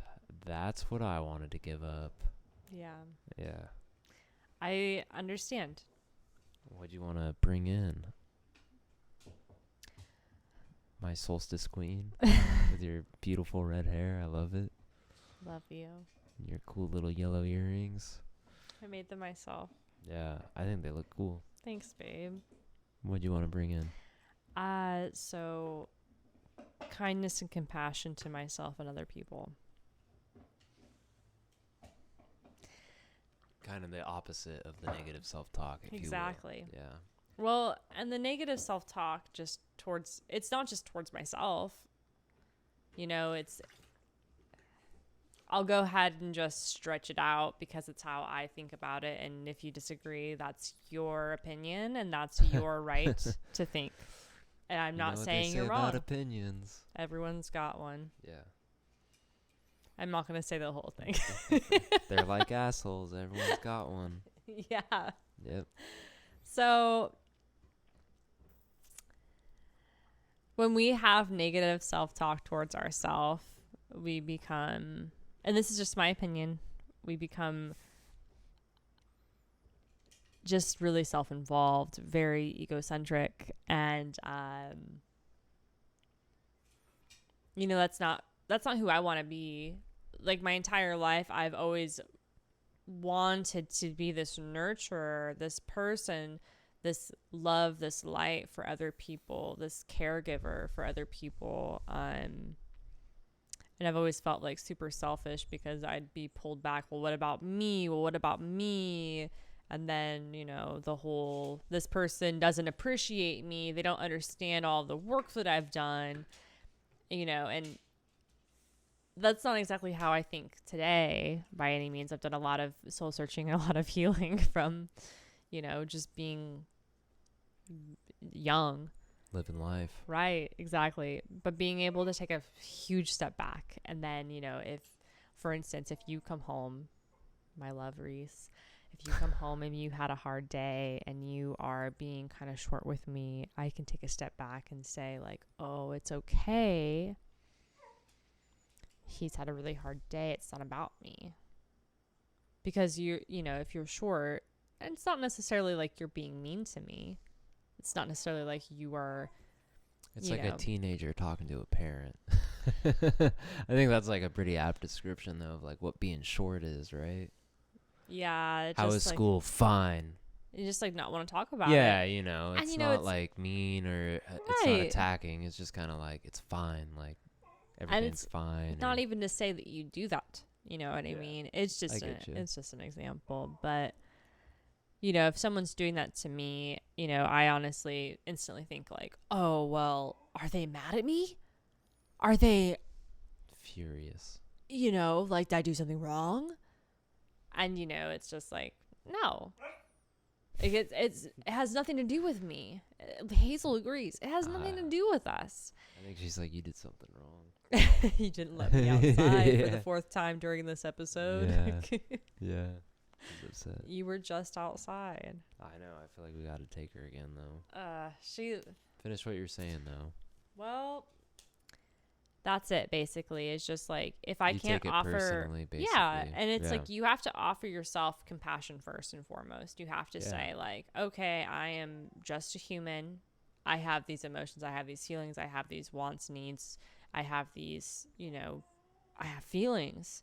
what I wanted to give up. Yeah. Yeah. I understand. What'd you want to bring in? My solstice queen with your beautiful red hair. I love it. Love you. And your cool little yellow earrings. I made them myself. Yeah, I think they look cool. Thanks, babe. What'd you want to bring in? So kindness and compassion to myself and other people. Kind of the opposite of the negative self-talk, if Exactly. you will. Yeah. Well, and the negative self-talk it's not just towards myself. You know, I'll go ahead and just stretch it out because it's how I think about it. And if you disagree, that's your opinion and that's your right to think. And I'm not saying you're wrong. About opinions. Everyone's got one. Yeah. I'm not going to say the whole thing. They're like assholes. Everyone's got one. Yeah. Yep. So when we have negative self-talk towards ourselves, we become, and this is just my opinion, we become just really self-involved, very egocentric, and you know, that's not who I want to be. Like my entire life, I've always wanted to be this nurturer, this person, this love, this light for other people, this caregiver for other people. And I've always felt like super selfish because I'd be pulled back. Well, what about me? Well, what about me? And then, you know, the whole, this person doesn't appreciate me. They don't understand all the work that I've done, you know, and that's not exactly how I think today by any means. I've done a lot of soul searching and a lot of healing from, you know, just being young. Living life. Right, exactly. But being able to take a huge step back. And then, you know, if, for instance, if you come home, my love, Reese, if you come home and you had a hard day and you are being kind of short with me, I can take a step back and say like, oh, it's okay. he's had a really hard day. It's not about me. Because if you're short, and it's not necessarily like you're being mean to me. It's not necessarily like you are. It's like a teenager talking to a parent. I think that's like a pretty apt description though of like what being short is, right? Yeah. How is school? Fine. You just like not want to talk about it. Yeah, it's not like mean or it's not attacking. It's just kind of like it's fine. Like everything's fine. Not even to say that you do that. You know what I mean? It's just an example. But if someone's doing that to me, I honestly instantly think like, oh well, are they mad at me? Are they furious? Like, did I do something wrong? And it's just like, no. It has nothing to do with me. Hazel agrees. It has nothing to do with us. I think she's like, you did something wrong. You didn't let me outside for the fourth time during this episode. Yeah. She's upset. You were just outside. I know. I feel like we got to take her again, though. Finish what you're saying, though. Well, that's it, basically. It's just like, if I can't take it offer... personally, basically. Yeah, and it's like, you have to offer yourself compassion first and foremost. You have to say, like, okay, I am just a human. I have these emotions. I have these feelings. I have these wants, needs. I have these, I have feelings.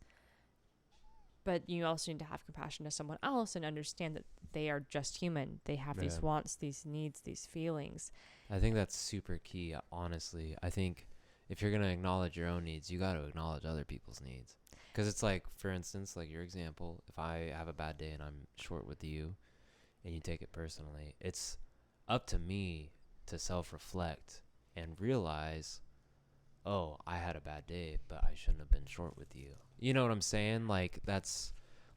But you also need to have compassion to someone else and understand that they are just human. They have these wants, these needs, these feelings. I think that's super key, honestly. I think if you're going to acknowledge your own needs, you got to acknowledge other people's needs. Because it's like, for instance, like your example, if I have a bad day and I'm short with you and you take it personally, it's up to me to self-reflect and realize, oh, I had a bad day, but I shouldn't have been short with you. You know what I'm saying? Like, that's,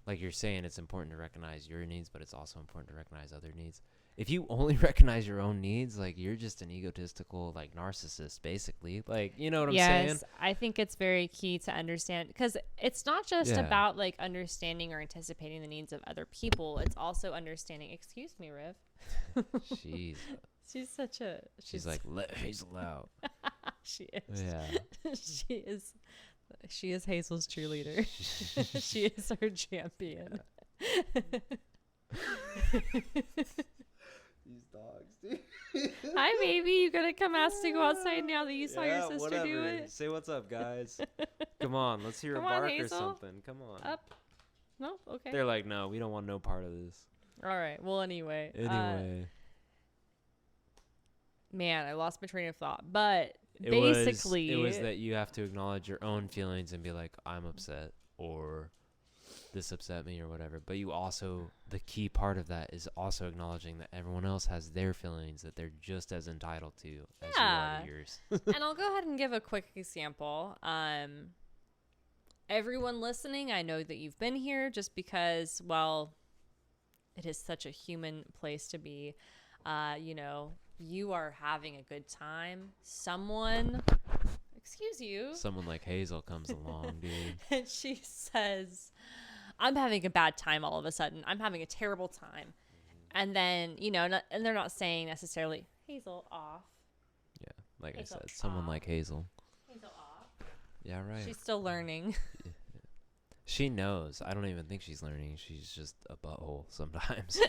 like you're saying, it's important to recognize your needs, but it's also important to recognize other needs. If you only recognize your own needs, like, you're just an egotistical, like, narcissist, basically. Like, you know what I'm saying? Yes, I think it's very key to understand, because it's not just about, like, understanding or anticipating the needs of other people. It's also understanding, excuse me, Riv. She's such a... She's like, let Hazel out. She is. Yeah. She is Hazel's cheerleader. She is her champion. These dogs, dude. Hi, baby. You gonna come ask to go outside now that you saw your sister whatever. do it? Say what's up, guys. Come on, let's hear a bark or something. Come on. Up. No? Okay. They're like, no, we don't want no part of this. All right. Well, anyway. Man, I lost my train of thought. But basically... It was that you have to acknowledge your own feelings and be like, I'm upset, or this upset me, or whatever. But you also... The key part of that is also acknowledging that everyone else has their feelings that they're just as entitled to as you are to yours. And I'll go ahead and give a quick example. Everyone listening, I know that you've been here just because, well, it is such a human place to be. You are having a good time. Someone like Hazel comes along, dude. And she says, I'm having a bad time all of a sudden. I'm having a terrible time. And then, and they're not saying necessarily, Hazel off. Yeah, like Hazel I said, someone like Hazel. Hazel off. Yeah, right. She's still learning. She knows. I don't even think she's learning. She's just a butthole sometimes.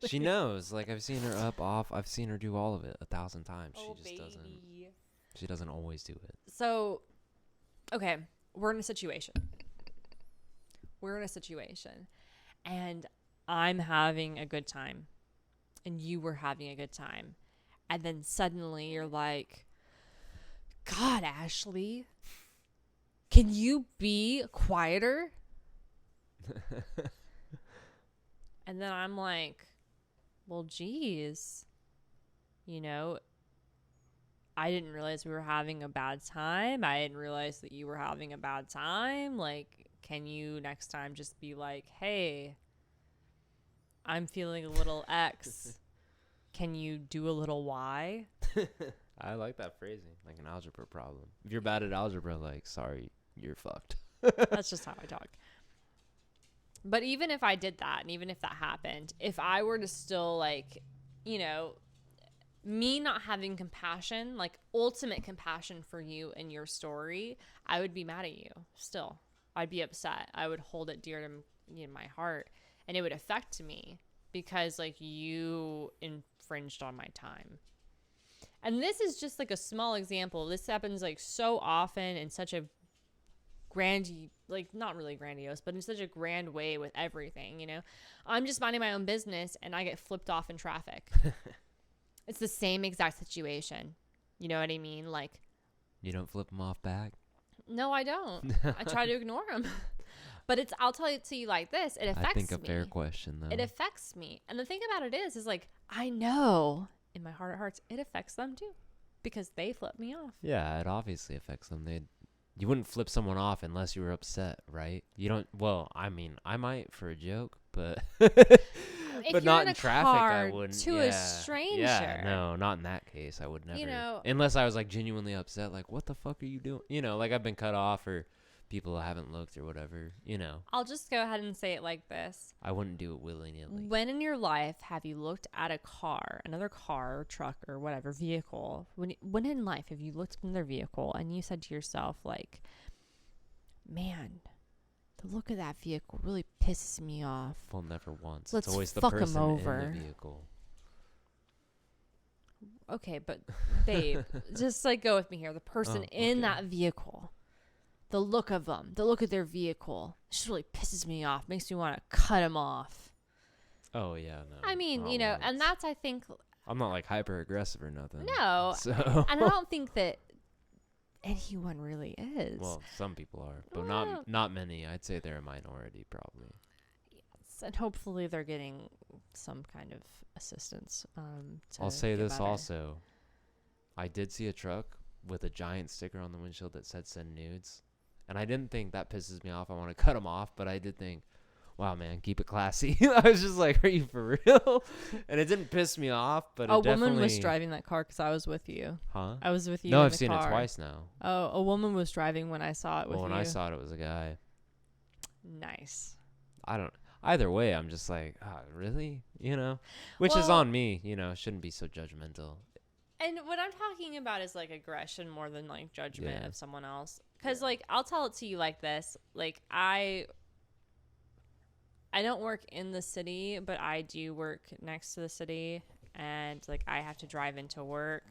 She knows. Like, I've seen her up, off. I've seen her do all of it 1,000 times. Oh, she just doesn't. She doesn't always do it. So, okay, we're in a situation. And I'm having a good time. And you were having a good time. And then suddenly you're like, God, Ashley, can you be quieter? And then I'm like, well, geez, I didn't realize we were having a bad time. I didn't realize that you were having a bad time. Like, can you next time just be like, hey, I'm feeling a little X. Can you do a little Y? I like that phrasing, like an algebra problem. If you're bad at algebra, like, sorry, you're fucked. That's just how I talk. But even if I did that, and even if that happened, if I were to still, like, me not having compassion, like ultimate compassion for you and your story, I would be mad at you still. I'd be upset. I would hold it dear to my heart, and it would affect me because like you infringed on my time. And this is just like a small example. This happens like so often in such a like not really grandiose, but in such a grand way with everything, I'm just minding my own business and I get flipped off in traffic. It's the same exact situation. You know what I mean? Like, you don't flip them off back? No, I don't. I try to ignore them. But I'll tell it to you like this. It affects me. I think a fair question, though. It affects me. And the thing about it is like, I know in my heart of hearts, it affects them too. Because they flip me off. Yeah, it obviously affects them. You wouldn't flip someone off unless you were upset, right? You don't. Well, I mean, I might for a joke, but but not in traffic. I wouldn't. To a stranger. Yeah, no, not in that case. I would never. Unless I was like genuinely upset, like, what the fuck are you doing? Like I've been cut off or people haven't looked or whatever. I'll just go ahead and say it like this. I wouldn't do it willy-nilly. When in your life have you looked at another car, truck, or whatever vehicle? When in life have you looked at another vehicle and you said to yourself, like, man, the look of that vehicle really pisses me off. Well, never once. Let's it's always the fuck person him over. in the vehicle. Okay, but babe, just like go with me here. The person in that vehicle. The look of them, the look of their vehicle, just really pisses me off. Makes me want to cut them off. Oh, yeah, no. I mean, and that's, I think. I'm not like hyper aggressive or nothing. No. So. And I don't think that anyone really is. Well, some people are, but not many. I'd say they're a minority, probably. Yes, and hopefully they're getting some kind of assistance. I'll say this better. Also. I did see a truck with a giant sticker on the windshield that said "send nudes." And I didn't think that pisses me off. I want to cut them off, but I did think, wow, man, keep it classy. I was just like, are you for real? And it didn't piss me off, but a woman was driving that car because I was with you. Huh? I was with you. No, I've seen it twice now. Oh, a woman was driving when I saw it with you. Well, when I saw it, it was a guy. Nice. Either way, I'm just like, really? Which is on me. Shouldn't be so judgmental. And what I'm talking about is like aggression more than like judgment of someone else. Because like I'll tell it to you like this. Like I don't work in the city, but I do work next to the city, and like I have to drive into work,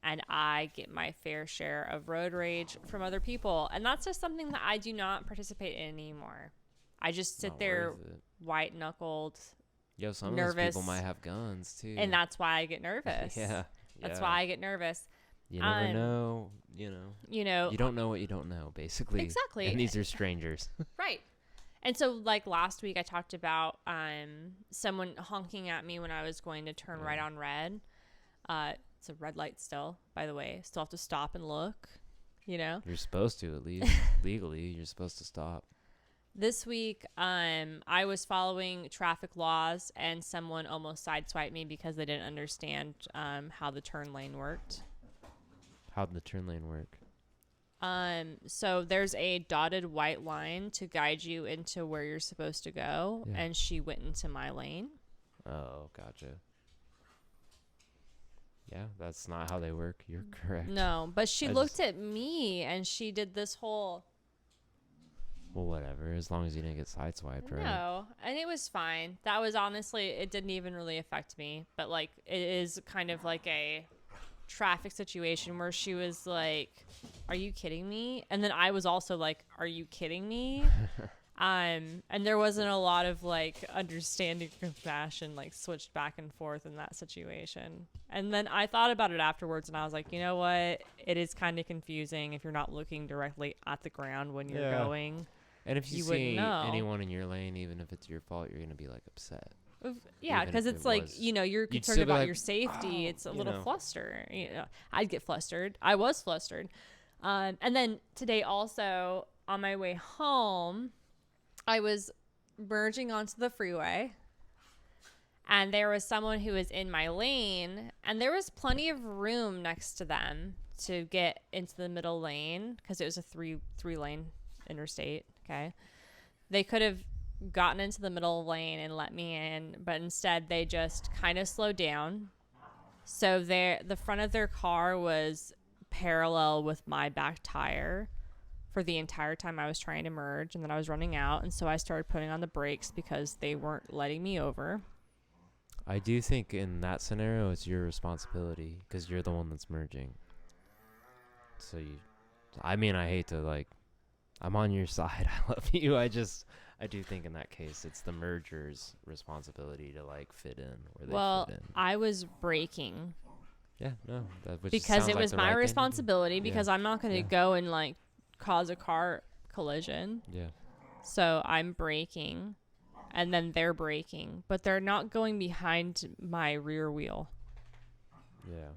and I get my fair share of road rage from other people, and that's just something that I do not participate in anymore. I just sit there white knuckled, some nervous. Of those people might have guns too, and that's why I get nervous. That's why I get nervous. You never know, You don't know what you don't know, basically. Exactly. And these are strangers. Right. And so, like, last week I talked about someone honking at me when I was going to turn right on red. It's a red light still, by the way. Still have to stop and look, You're supposed to, at least. Legally, you're supposed to stop. This week, I was following traffic laws, and someone almost sideswiped me because they didn't understand how the turn lane worked. How'd the turn lane work? So there's a dotted white line to guide you into where you're supposed to go, and she went into my lane. Oh, gotcha. Yeah, that's not how they work. You're correct. No, but she looked at me, and she did this whole... Well, whatever, as long as you didn't get sideswiped, right? No, and it was fine. That was honestly, it didn't even really affect me. But, like, it is kind of like a traffic situation where she was like, are you kidding me? And then I was also like, are you kidding me? And there wasn't a lot of, like, understanding, compassion, like, switched back and forth in that situation. And then I thought about it afterwards, and I was like, you know what? It is kind of confusing if you're not looking directly at the ground when you're going. And if you see anyone in your lane, even if it's your fault, you're going to be, like, upset. Yeah, because it's like, you're concerned about your safety. It's a little fluster. I'd get flustered. I was flustered. And then today also, on my way home, I was merging onto the freeway, and there was someone who was in my lane, and there was plenty of room next to them to get into the middle lane because it was a three lane interstate. Okay. They could have gotten into the middle lane and let me in, but instead they just kind of slowed down, So the front of their car was parallel with my back tire for the entire time I was trying to merge, and then I was running out, and so I started putting on the brakes because they weren't letting me over. I do think in that scenario it's your responsibility because you're the one that's merging. So I mean, I hate to like, I'm on your side. I love you. I do think in that case it's the merger's responsibility to like fit in where they fit in. I was braking. Yeah, no, because it was my responsibility because I'm not going to go and like cause a car collision. Yeah. So I'm braking and then they're braking, but they're not going behind my rear wheel. Yeah.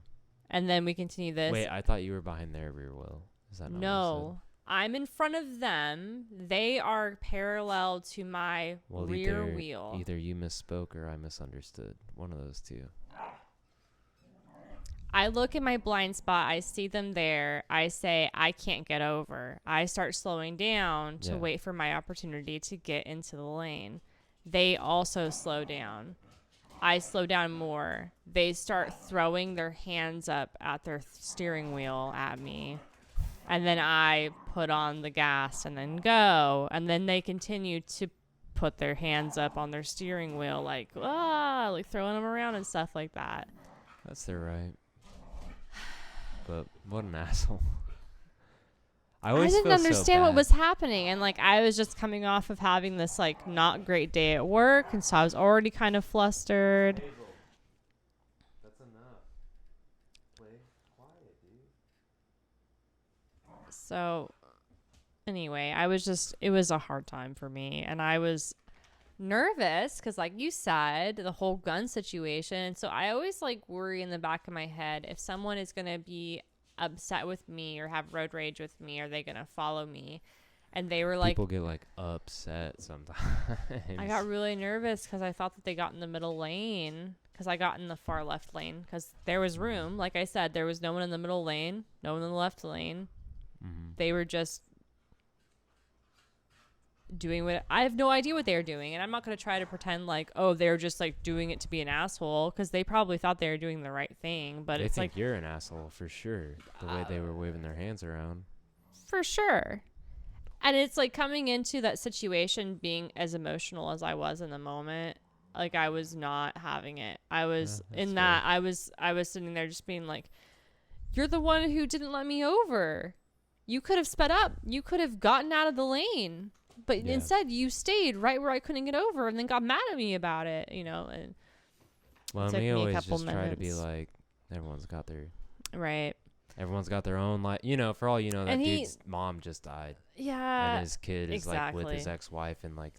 And then we continue this. Wait, I thought you were behind their rear wheel. Is that not No. I'm in front of them. They are parallel to my rear wheel. Either you misspoke or I misunderstood. One of those two. I look at my blind spot. I see them there. I say, I can't get over. I start slowing down to wait for my opportunity to get into the lane. They also slow down. I slow down more. They start throwing their hands up at their steering wheel at me. And then I put on the gas and then go. And then they continue to put their hands up on their steering wheel like throwing them around and stuff like that. That's their right. But what an asshole. I didn't understand what was happening. And like I was just coming off of having this like not great day at work. And so I was already kind of flustered. That's enough. Play quiet, dude. So anyway, it was a hard time for me. And I was nervous because like you said, the whole gun situation. So I always like worry in the back of my head if someone is going to be upset with me or have road rage with me, are they going to follow me? And they were like, people get like upset sometimes. I got really nervous because I thought that they got in the middle lane because I got in the far left lane because there was room. Like I said, there was no one in the middle lane, no one in the left lane. Mm-hmm. They were just doing what I have no idea what they were doing, and I'm not going to try to pretend like, oh, they're just like doing it to be an asshole, because they probably thought they were doing the right thing. But it's like, you're an asshole for sure, the way they were waving their hands around. For sure. And it's like coming into that situation being as emotional as I was in the moment, like I was not having it. I was I was sitting there just being like, you're the one who didn't let me over. You could have sped up. You could have gotten out of the lane. But instead, you stayed right where I couldn't get over and then got mad at me about it, you know. And we always just try to be like, everyone's got their... Right. Everyone's got their own life. You know, for all you know, that dude's mom just died. Yeah. And his kid is like with his ex-wife and like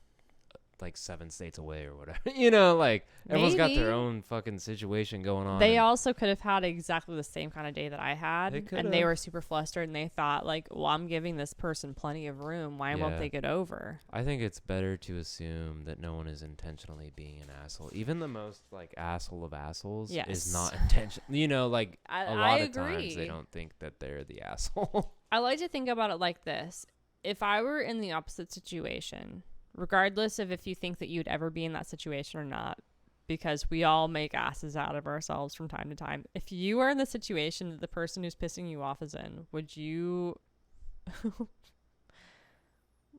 7 states away or whatever. You know, like everyone's got their own fucking situation going on. They also could have had exactly the same kind of day that I had. They were super flustered and they thought like, well, I'm giving this person plenty of room. Why won't they get over? I think it's better to assume that no one is intentionally being an asshole. Even the most like asshole of assholes is not intentional. You know, like a lot of times they don't think that they're the asshole. I like to think about it like this. If I were in the opposite situation, regardless of if you think that you'd ever be in that situation or not, because we all make asses out of ourselves from time to time. If you are in the situation that the person who's pissing you off is in, would you...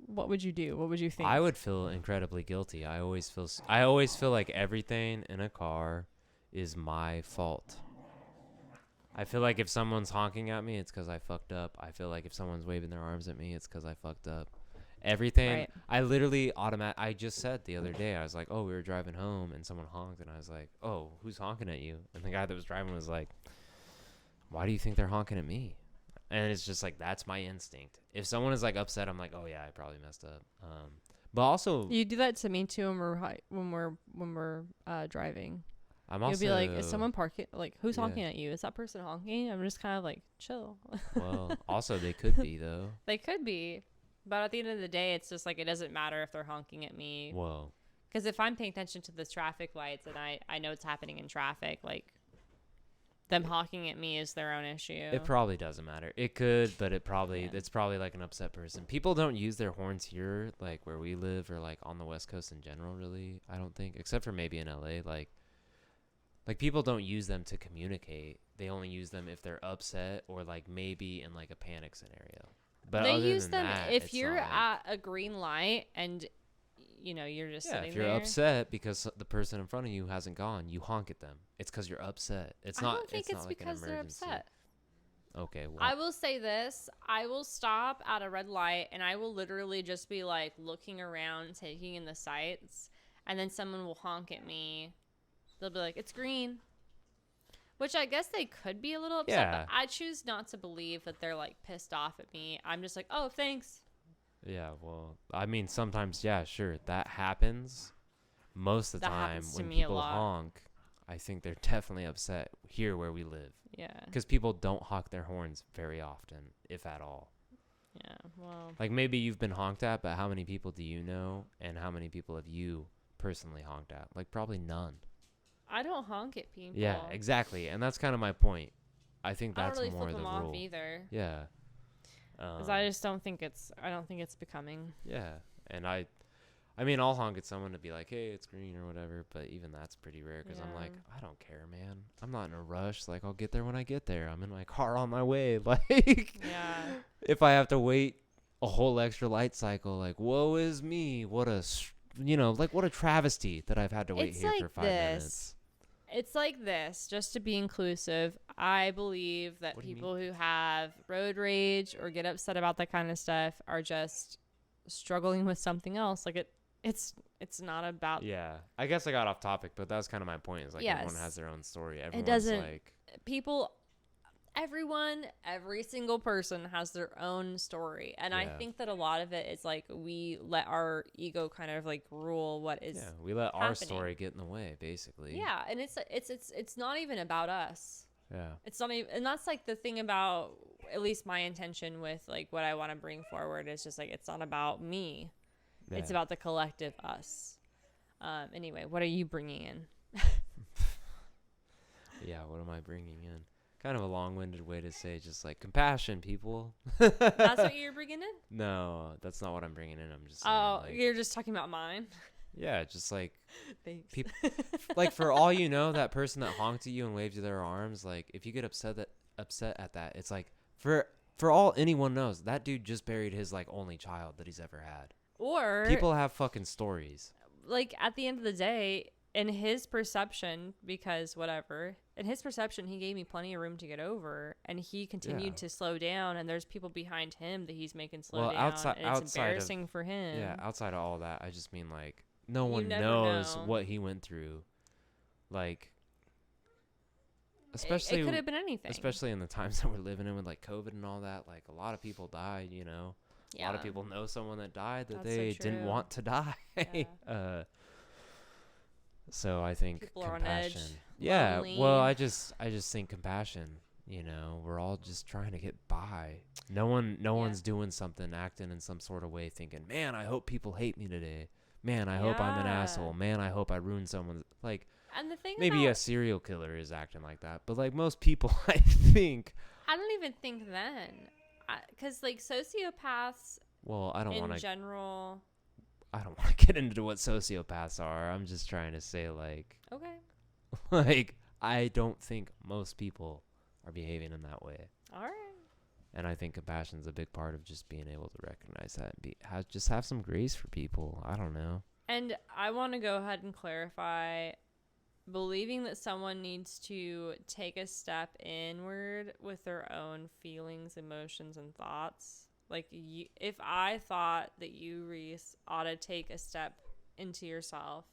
What would you do? What would you think? I would feel incredibly guilty. I always feel like everything in a car is my fault. I feel like if someone's honking at me, it's because I fucked up. I feel like if someone's waving their arms at me, it's because I fucked up. Everything. Right. I literally I just said the other day, I was like, oh, we were driving home and someone honked, and I was like, oh, who's honking at you? And the guy that was driving was like, why do you think they're honking at me? And it's just like, that's my instinct. If someone is like upset, I'm like, oh yeah, I probably messed up. But also, you do that to me too when we're driving. You'll be like, is someone parking? Like, who's honking at you? Is that person honking? I'm just kind of like, chill. Well, also they could be though. They could be. But at the end of the day, it's just like, it doesn't matter if they're honking at me. Whoa. Because if I'm paying attention to the traffic lights and I know it's happening in traffic, like, them honking at me is their own issue. It probably doesn't matter. It could, but it's probably like an upset person. People don't use their horns here, like where we live, or like on the West Coast in general, really, I don't think. Except for maybe in LA. Like, Like, people don't use them to communicate. They only use them if they're upset or, like, maybe in, like, a panic scenario. But They other use than them that, if it's you're not like, at a green light and you're just yeah, sitting if you're there. upset because the person in front of you hasn't gone, you honk at them. It's because you're upset. It's I not. don't think It's it's not like an because they're emergency. upset. Okay, well, I will say this. I will stop at a red light and I will literally just be like looking around, taking in the sights, and then someone will honk at me. They'll be like, "It's green." Which I guess they could be a little upset, yeah, but I choose not to believe that they're like pissed off at me. I'm just like, "Oh, thanks." yeah. Well, I mean, sometimes, yeah, sure, that happens. Most of the That time, happens to when me a people lot. honk, I think they're definitely upset here where we live. Yeah. Because people don't honk their horns very often, if at all. Yeah. Well, Like, maybe you've been honked at, but how many people do you know, and how many people have you personally honked at? Like, probably none. I don't honk at people. Yeah, exactly. And that's kind of my point. I think I don't that's really more flip the them off rule. either. Yeah. Because I just don't think it's. I don't think it's becoming. Yeah. And I mean, I'll honk at someone to be like, hey, it's green or whatever, but even that's pretty rare because I'm like, I don't care, man. I'm not in a rush. Like, I'll get there when I get there. I'm in my car on my way. Like, Yeah. if I have to wait a whole extra light cycle, like, woe is me. What a, like, what a travesty that I've had to wait It's here like for 5 minutes. It's like this, just to be inclusive. I believe that What do you people who have road rage or get upset about that kind of stuff are just struggling with something else. Like it's not about. Yeah. I guess I got off topic, but that was kind of my point. Is like, everyone Yes. has their own story. Everyone's doesn't- like, People, every single person has their own story. And I Yeah. think that a lot of it is like we let our ego kind of like rule what is. yeah, we let our happening. story get in the way, basically. Yeah. And it's not even about us. Yeah. It's not even, and that's like the thing about, at least my intention with like what I want to bring forward is just like, it's not about me. It's Yeah. about the collective us. Anyway, what are you bringing in? Yeah, what am I bringing in? Kind of a long-winded way to say just like compassion, people. That's what you're bringing in? No, that's not what I'm bringing in. I'm just saying, Oh, like, you're just talking about mine? yeah, just like, Thanks. like, for all you know, that person that honked at you and waved you their arms, like, if you get upset at that, it's like, for all anyone knows, that dude just buried his like only child that he's ever had. Or People have fucking stories. like at the end of the day, in his perception, because whatever, in his perception, he gave me plenty of room to get over, and he continued to slow down. And there's people behind him that he's making slow down. Outside and it's outside of embarrassing for him. Yeah, outside of all that, I just mean like no one never knows know. what he went through. Like, It especially could have been anything. especially in the times that we're living in with like COVID and all that, like a lot of people died, you know. A lot of people know someone that died that That's so they didn't true. want to die. Yeah. So I think People are on edge, compassion. Yeah, lonely. well, I just think compassion, you know, we're all just trying to get by. No one's doing something, acting in some sort of way thinking, "Man, I hope people hate me today. Man, I hope I'm an Yeah. asshole. Man, I hope I ruined someone's," like, And the thing maybe about, a serial killer is acting like that, but like most people, I think, I don't even think then, because like sociopaths well, I don't in want to general. get into what sociopaths are. I'm just trying to say, like, Okay. like, I don't think most people are behaving in that way. All right. And I think compassion's a big part of just being able to recognize that and just have some grace for people. I don't know. And I want to go ahead and clarify, believing that someone needs to take a step inward with their own feelings, emotions, and thoughts. Like, if I thought that you, Reese, ought to take a step into yourself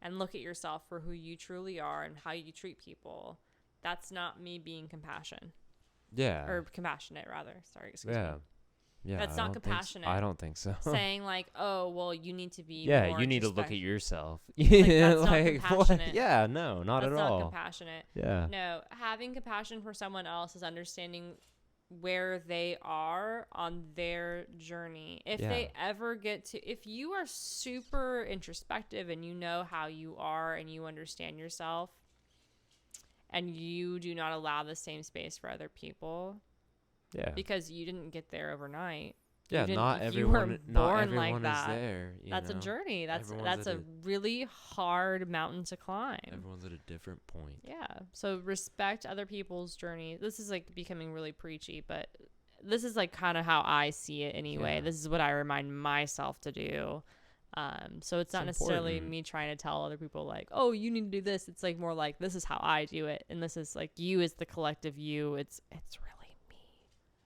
and look at yourself for who you truly are and how you treat people, that's not me being compassionate, rather. Sorry, excuse me. Yeah. That's not compassionate. I don't think so. Saying like, oh, well, you need to be Yeah, more you need to look at introspect- yourself. that's not what? compassionate. Yeah, no, not That's at not all. compassionate. Yeah. No, having compassion for someone else is understanding where they are on their journey. If they ever get to, if you are super introspective and you know how you are and you understand yourself and you do not allow the same space for other people Yeah. because you didn't get there overnight. Yeah, Even not if you were everyone. Not born like everyone is that. there. That's a journey. That's Everyone's a really hard mountain to climb. Everyone's at a different point. Yeah. So respect other people's journey. This is like becoming really preachy, but this is like kind of how I see it anyway. Yeah. This is what I remind myself to do. So it's not necessarily important. me trying to tell other people like, oh, you need to do this. It's like more like, this is how I do it. And this is like you as the collective you. It's really me.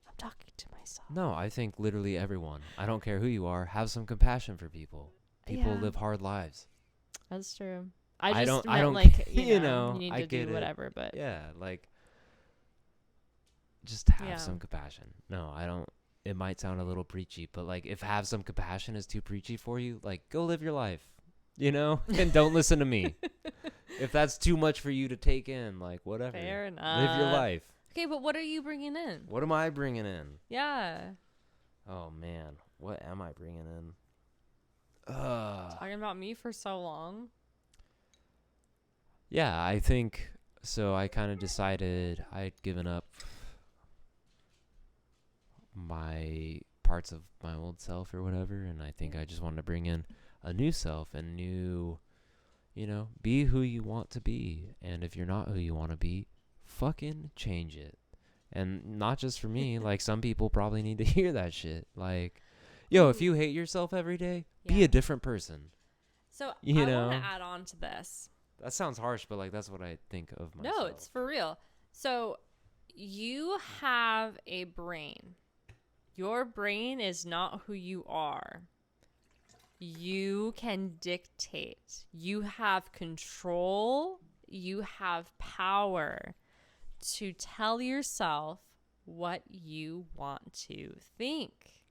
I'm talking to myself. No, I think literally everyone. I don't care who you are. Have some compassion for people. People Yeah. live hard lives. That's true. I just don't meant like, you know, you need I to get do it. whatever, but Yeah, like just have Yeah. some compassion. No, I don't. It might sound a little preachy, but like if have some compassion is too preachy for you, like go live your life, you know, and don't listen to me. If that's too much for you to take in, like whatever. fair enough. Live your life. Okay, but what are you bringing in? What am I bringing in? Yeah. Oh man, what am I bringing in? Talking about me for so long. Yeah, I think so. I kind of decided I'd given up my parts of my old self or whatever, and I think I just wanted to bring in a new self and new, you know, be who you want to be. And if you're not who you want to be, fucking change it. And not just for me, like some people probably need to hear that shit. Like, yo, if you hate yourself every day, be Yeah. a different person. So You I know? want to add on to this. That sounds harsh, but like that's what I think of myself. No, it's for real. So you have a brain. Your brain is not who you are. You can dictate. You have control. You have power to tell yourself what you want to think.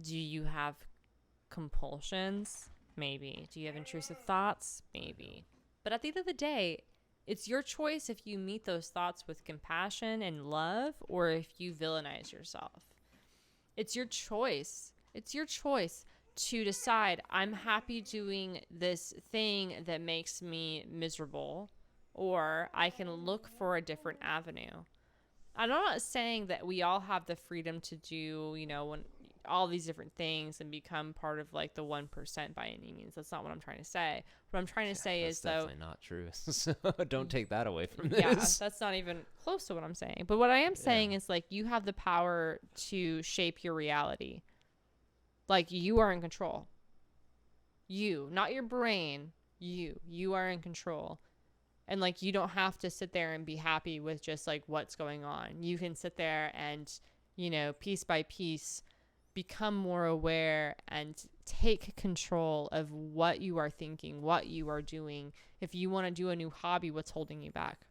Do you have compulsions? Maybe. Do you have intrusive thoughts? Maybe. But at the end of the day, it's your choice if you meet those thoughts with compassion and love or if you villainize yourself. It's your choice. It's your choice to decide, I'm happy doing this thing that makes me miserable, or I can look for a different avenue. I'm not saying that we all have the freedom to do, you know, when all these different things and become part of like the 1% by any means. That's not what I'm trying to say. What I'm trying to say is though, definitely not true. So don't take that away from this. yeah, that's not even close to what I'm saying. But what I am saying is like you have the power to shape your reality. Like you are in control. You, not your brain. You are in control. And like you don't have to sit there and be happy with just like what's going on. You can sit there and, you know, piece by piece become more aware and take control of what you are thinking, what you are doing. If you want to do a new hobby, what's holding you back?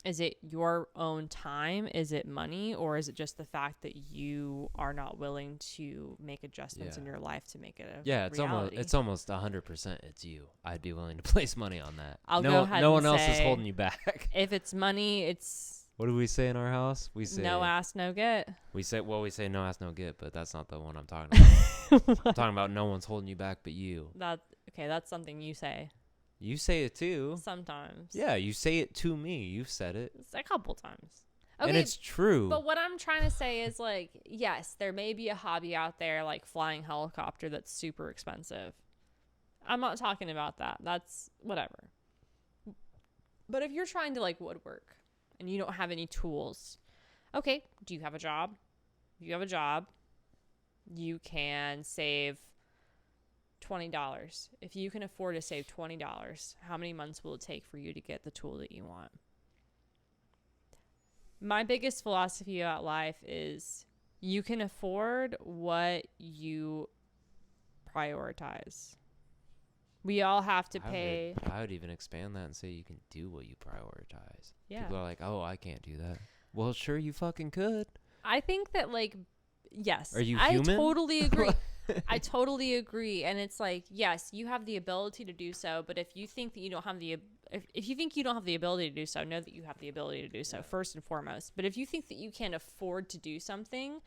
Is it your own time? Is it money? Or is it just the fact that you are not willing to make adjustments in your life to make it a reality? It's almost 100% it's you. I'd be willing to place money on that. I'll go ahead no and one else is say, holding you back. If it's money, it's What do we say in our house? We say no ask, no get. We say no ask, no get, but that's not the one I'm talking about. I'm talking about no one's holding you back but you. That's something you say. You say it too. Sometimes. Yeah, you say it to me. You've said it. It's a couple times. Okay, and it's true. But what I'm trying to say is like, yes, there may be a hobby out there like flying helicopter that's super expensive. I'm not talking about that. That's whatever. But if you're trying to like woodwork and you don't have any tools, okay, do you have a job? If you have a job, you can save $20. If you can afford to save $20, how many months will it take for you to get the tool that you want? My biggest philosophy about life is you can afford what you prioritize. We all have to pay. I would even expand that and say you can do what you prioritize. Yeah. People are like, oh, I can't do that. Well, sure, you fucking could. I think that, like, yes. Are you I human? totally agree. I totally agree. And it's like, yes, you have the ability to do so. But if you think that you don't have the if you think you don't have the ability to do so, know that you have the ability to do so first and foremost. But if you think that you can't afford to do something,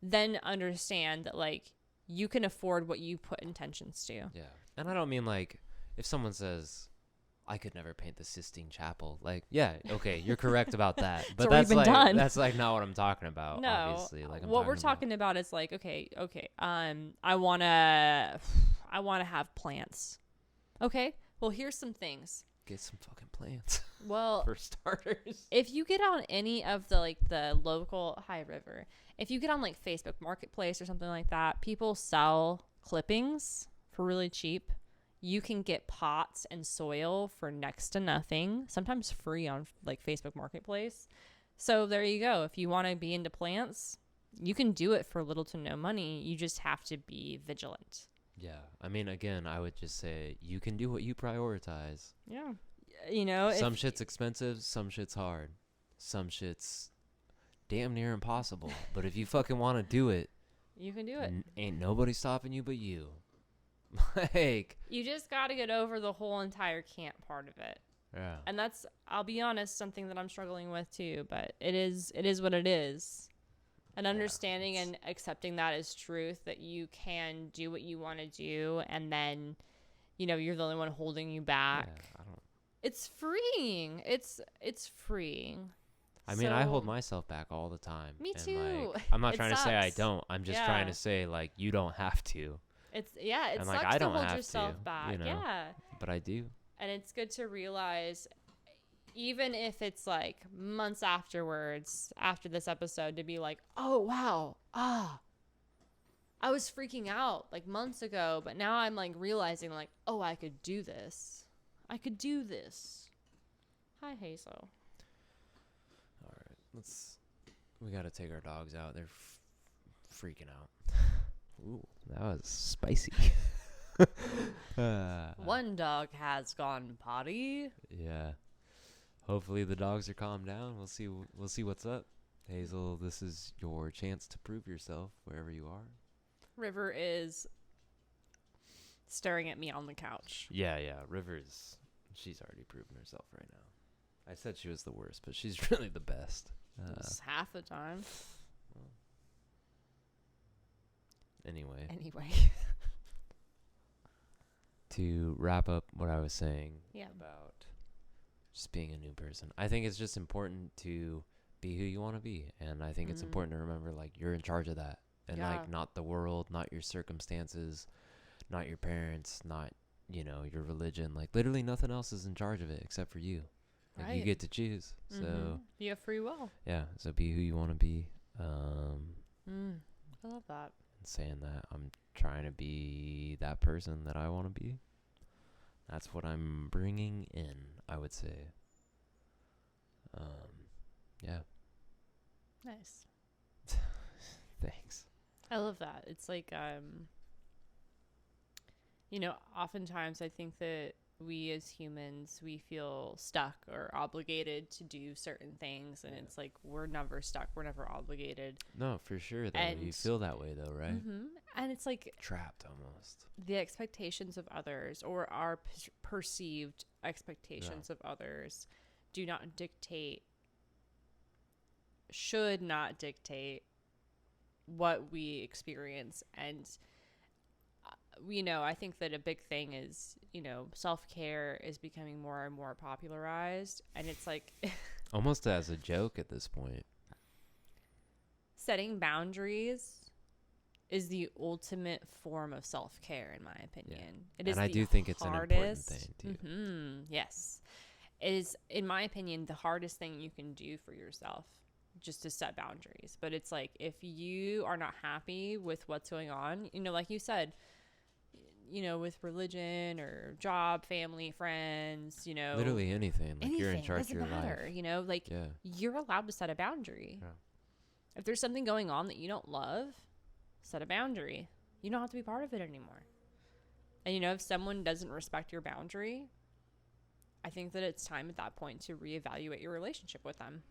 then understand that, like, you can afford what you put intentions to. Yeah. And I don't mean like if someone says, I could never paint the Sistine Chapel. Like, yeah, okay, you're correct about that. But already that's been like done. that's like not what I'm talking about. No, Obviously, like what we're talking about is like, okay. I wanna have plants. Okay, well, here's some things. Get some fucking plants. Well, for starters. if you get on any of the local River, if you get on like Facebook Marketplace or something like that, people sell clippings for really cheap. You can get pots and soil for next to nothing, sometimes free on like Facebook Marketplace. So there you go. If you want to be into plants, you can do it for little to no money. You just have to be vigilant. Yeah. I mean, again, I would just say you can do what you prioritize. Yeah. You know, some shit's expensive, some shit's hard. Some shit's damn near impossible. But if you fucking want to do it, you can do it. Ain't nobody stopping you but you. Like, you just got to get over the whole entire can't part of it. Yeah. And that's, I'll be honest, something that I'm struggling with too, but it is what it is. And understanding and accepting that as truth, that you can do what you want to do, and then, you know, you're the only one holding you back. Yeah, it's freeing. It's freeing. I mean, I hold myself back all the time. Me and too. Like, I'm not trying to say I don't. I'm just trying to say, like, you don't have to. It and, sucks like, I don't to hold have yourself to, back. you know? Yeah. But I do. And it's good to realize, even if it's like months afterwards, after this episode, to be like, oh, wow. I was freaking out like months ago, but now I'm like realizing like, oh, I could do this. I could do this. Hi, Hazel. All right. We got to take our dogs out. They're freaking out. Ooh, that was spicy. One dog has gone potty. Yeah. Hopefully the dogs are calmed down. We'll see what's up. Hazel, this is your chance to prove yourself wherever you are. River is staring at me on the couch. Yeah. She's already proven herself right now. I said she was the worst, but she's really the best. It's half the time. Well, anyway. To wrap up what I was saying about just being a new person, I think it's just important to be who you want to be. And I think it's important to remember, like, you're in charge of that. And, like, not the world, not your circumstances, not your parents, not, you know, your religion. Like, literally nothing else is in charge of it except for you. Like, right. You get to choose. So you have free will. Yeah. So be who you want to be. I love that. And saying that, I'm trying to be that person that I want to be. That's what I'm bringing in, I would say. Yeah. Nice. Thanks. I love that. It's like, you know, oftentimes I think that we as humans, we feel stuck or obligated to do certain things. And it's like, we're never stuck. We're never obligated. No, for sure. Though. And you feel that way, though, right? Mm-hmm. And it's like trapped almost. The expectations of others, or our perceived expectations of others, should not dictate what we experience. And you know, I think that a big thing is, you know, self-care is becoming more and more popularized, and it's like almost as a joke at this point. Setting boundaries is the ultimate form of self-care, in my opinion. Yeah. It is, and I do think it's an important thing too. Mm-hmm. Yes, it is, in my opinion, the hardest thing you can do for yourself, just to set boundaries. But it's like, if you are not happy with what's going on, you know, like you said, you know, with religion or job, family, friends, you know, literally anything. Like, you're in charge of your life. You know, like, you're allowed to set a boundary. Yeah. If there's something going on that you don't love, set a boundary. You don't have to be part of it anymore. And, you know, if someone doesn't respect your boundary, I think that it's time at that point to reevaluate your relationship with them.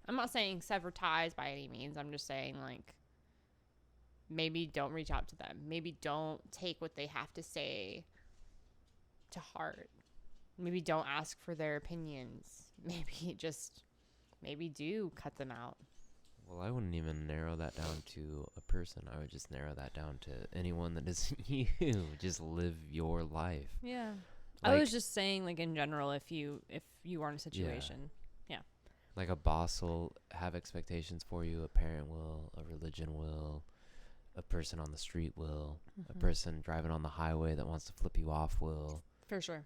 I'm not saying sever ties by any means. I'm just saying, like, maybe don't reach out to them. Maybe don't take what they have to say to heart. Maybe don't ask for their opinions. Maybe do cut them out. Well, I wouldn't even narrow that down to a person. I would just narrow that down to anyone that isn't you. Just live your life. Yeah. Like, I was just saying, like, in general, if you are in a situation. Yeah. Like a boss will have expectations for you. A parent will. A religion will. A person on the street will. A person driving on the highway that wants to flip you off will. For sure.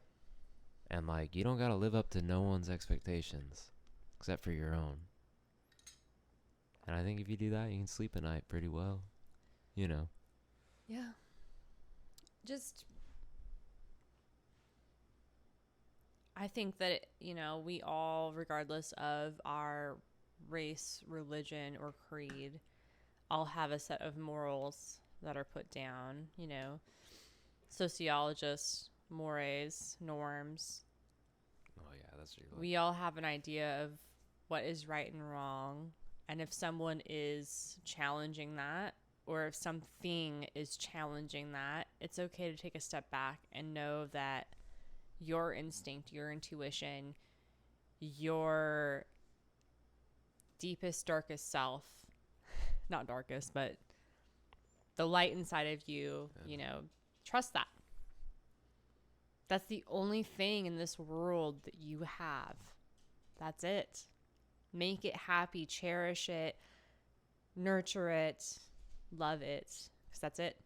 And, like, you don't got to live up to no one's expectations except for your own. And I think if you do that, you can sleep at night pretty well. You know. Yeah. Just, I think that, you know, we all, regardless of our race, religion, or creed, all have a set of morals that are put down, you know, sociologists, mores, norms. Oh, yeah, that's true. We all have an idea of what is right and wrong. And if someone is challenging that, or if something is challenging that, it's okay to take a step back and know that your instinct, your intuition, your deepest, darkest self, not darkest, but the light inside of you, you know, trust that. That's the only thing in this world that you have. That's it. Make it happy, cherish it, nurture it, love it, because that's it.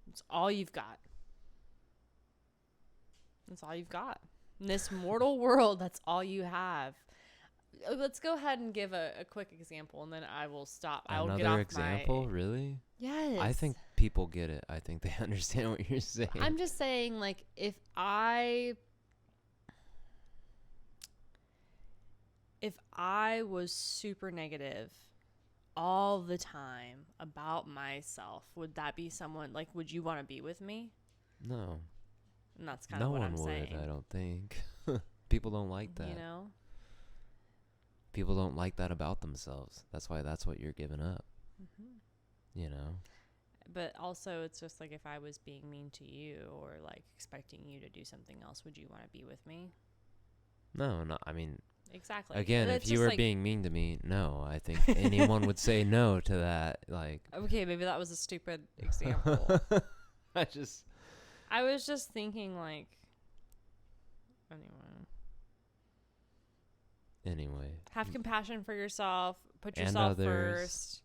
It's all you've got. That's all you've got. In this mortal world, that's all you have. Let's go ahead and give a quick example, and then I will stop. I'll get off Another example, really? Yes. I think people get it. I think they understand what you're saying. I'm just saying, like, if I was super negative all the time about myself, would that be someone, like, would you want to be with me? No. And that's kind of what I'm saying. No one would, I don't think. People don't like that. You know? People don't like that about themselves. That's why that's what you're giving up. You know? But also, it's just like, if I was being mean to you or, like, expecting you to do something else, would you want to be with me? No, I mean... Exactly. Again, if you were being mean to me, no. I think anyone would say no to that. Like... Okay, maybe that was a stupid example. I was just thinking, like... Anyway. Have compassion for yourself. Put yourself first.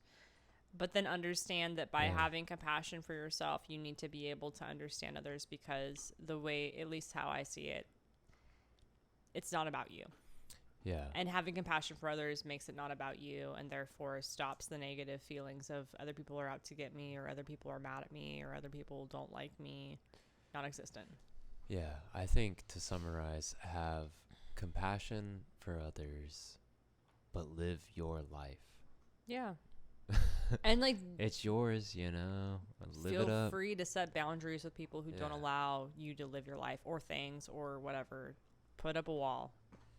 But then understand that by having compassion for yourself, you need to be able to understand others, because the way, at least how I see it, it's not about you. Yeah. And having compassion for others makes it not about you, and therefore stops the negative feelings of other people are out to get me, or other people are mad at me, or other people don't like me. Non-existent. Yeah. I think, to summarize, have compassion for others, but live your life. Yeah. And, like, it's yours, you know. Live it up. Feel free to set boundaries with people who don't allow you to live your life, or things, or whatever. Put up a wall.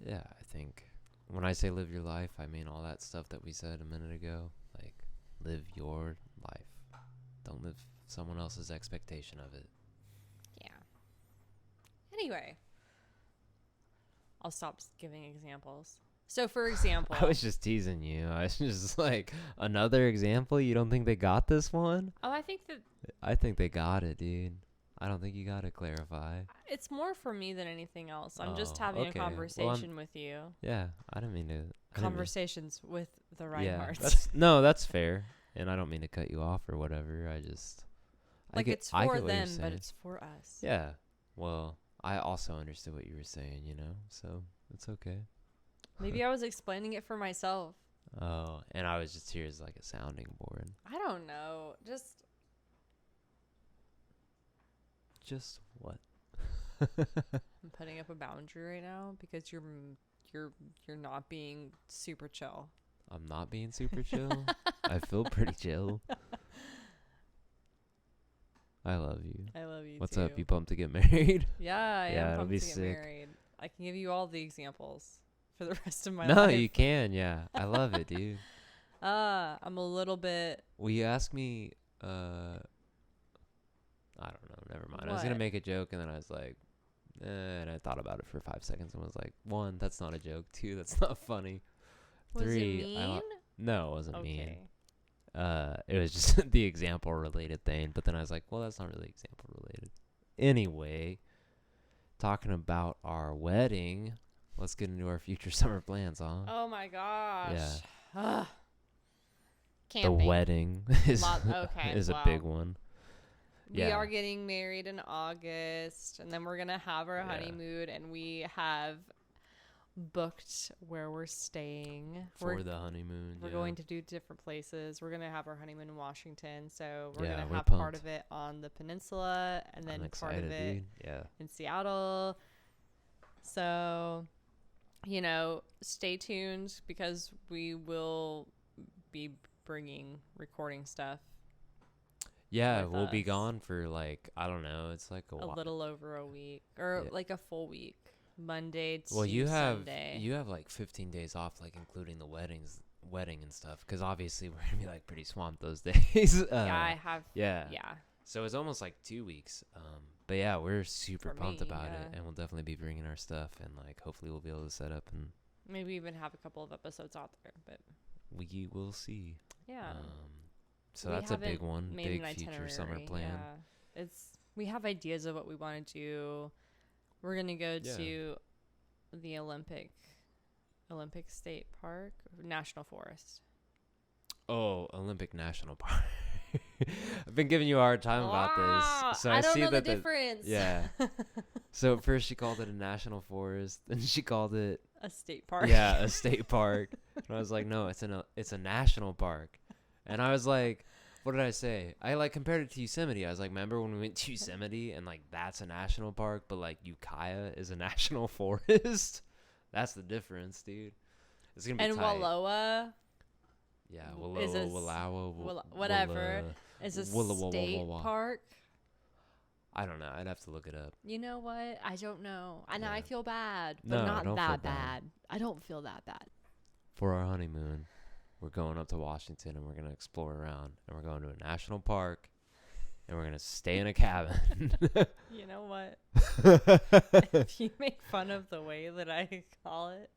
Yeah, I think when I say live your life, I mean all that stuff that we said a minute ago. Like, live your life. Don't live someone else's expectation of it. Yeah. Anyway, I'll stop giving examples. So, for example... I was just teasing you. I was just like, another example? You don't think they got this one? Oh, I think that... I think they got it, dude. I don't think you got to clarify. It's more for me than anything else. I'm just having a conversation with you. Yeah, I didn't mean to... Conversations with the Rhineharts. Yeah, that's fair. And I don't mean to cut you off or whatever. I just... Like, it's for them, but it's for us. Yeah. Well, I also understood what you were saying, you know? So, it's okay. Maybe I was explaining it for myself. Oh, and I was just here as like a sounding board. I don't know. Just what? I'm putting up a boundary right now because you're not being super chill. I'm not being super chill. I feel pretty chill. I love you. I love you. What's too. up? You pumped to get married? Yeah, I am pumped to get sick. married. I can give you all the examples for the rest of my life. life. No, you can. Yeah, I love it, dude. I'm a little bit. Will you ask me? I don't know. Never mind. I was gonna make a joke, and then I was like, and I thought about it for 5 seconds, and was like, 1, that's not a joke. 2, that's not funny. Was 3, it mean? No, it wasn't mean. Okay. It was just the example related thing. But then I was like, well, that's not really example related. Anyway, talking about our wedding, let's get into our future summer plans, huh? Oh my gosh. Yeah. Ugh. The Camping. wedding is Okay. is a Wow. big one. We Yeah. are getting married in August, and then we're gonna have our Yeah. honeymoon, and we have booked where we're staying. For the honeymoon. We're yeah. going to do different places. We're gonna have our honeymoon in Washington, so we're Yeah, gonna we're have part pumped. of it on the peninsula, and then I'm part excited, of it dude. Yeah. in Seattle. So, stay tuned because we will be bringing recording stuff Yeah, with we'll be us. gone for like, I don't know, it's like a while. little over a week or Yeah. like a full week, Monday to Well, you Sunday. have like 15 days off, like including the wedding and stuff, because obviously we're gonna be like pretty swamped those days. Yeah, I have. Yeah. Yeah. So it's almost like 2 weeks. But yeah, we're super For pumped me, about it, yeah. and we'll definitely be bringing our stuff, and like hopefully we'll be able to set up, and Maybe even have a couple of episodes out there, but we will see. yeah. So We that's a big haven't one, made big an future summer itinerary, plan. Yeah. We have ideas of what we want to do. We're gonna go Yeah. to the Olympic State Park, National Forest. Oh, Olympic National Park. I've been giving you a hard time about this. So I don't see know that the difference. yeah. So at first she called it a national forest, then she called it A state park. yeah, a state park. And I was like, no, it's a national park. And I was like, what did I say? I like compared it to Yosemite. I was like, remember when we went to Yosemite and like that's a national park, but like Ukiah is a national forest? That's the difference, dude. It's gonna be And tight. Wallowa Yeah, is a whatever is a state park. I don't know. I'd have to look it up. You know what? I don't know. And I Yeah. feel bad, but No, not don't feel that bad. bad. I don't feel that bad. For our honeymoon, we're going up to Washington and we're going to explore around. And we're going to a national park. And we're going to stay in a cabin. You know what? If you make fun of the way that I call it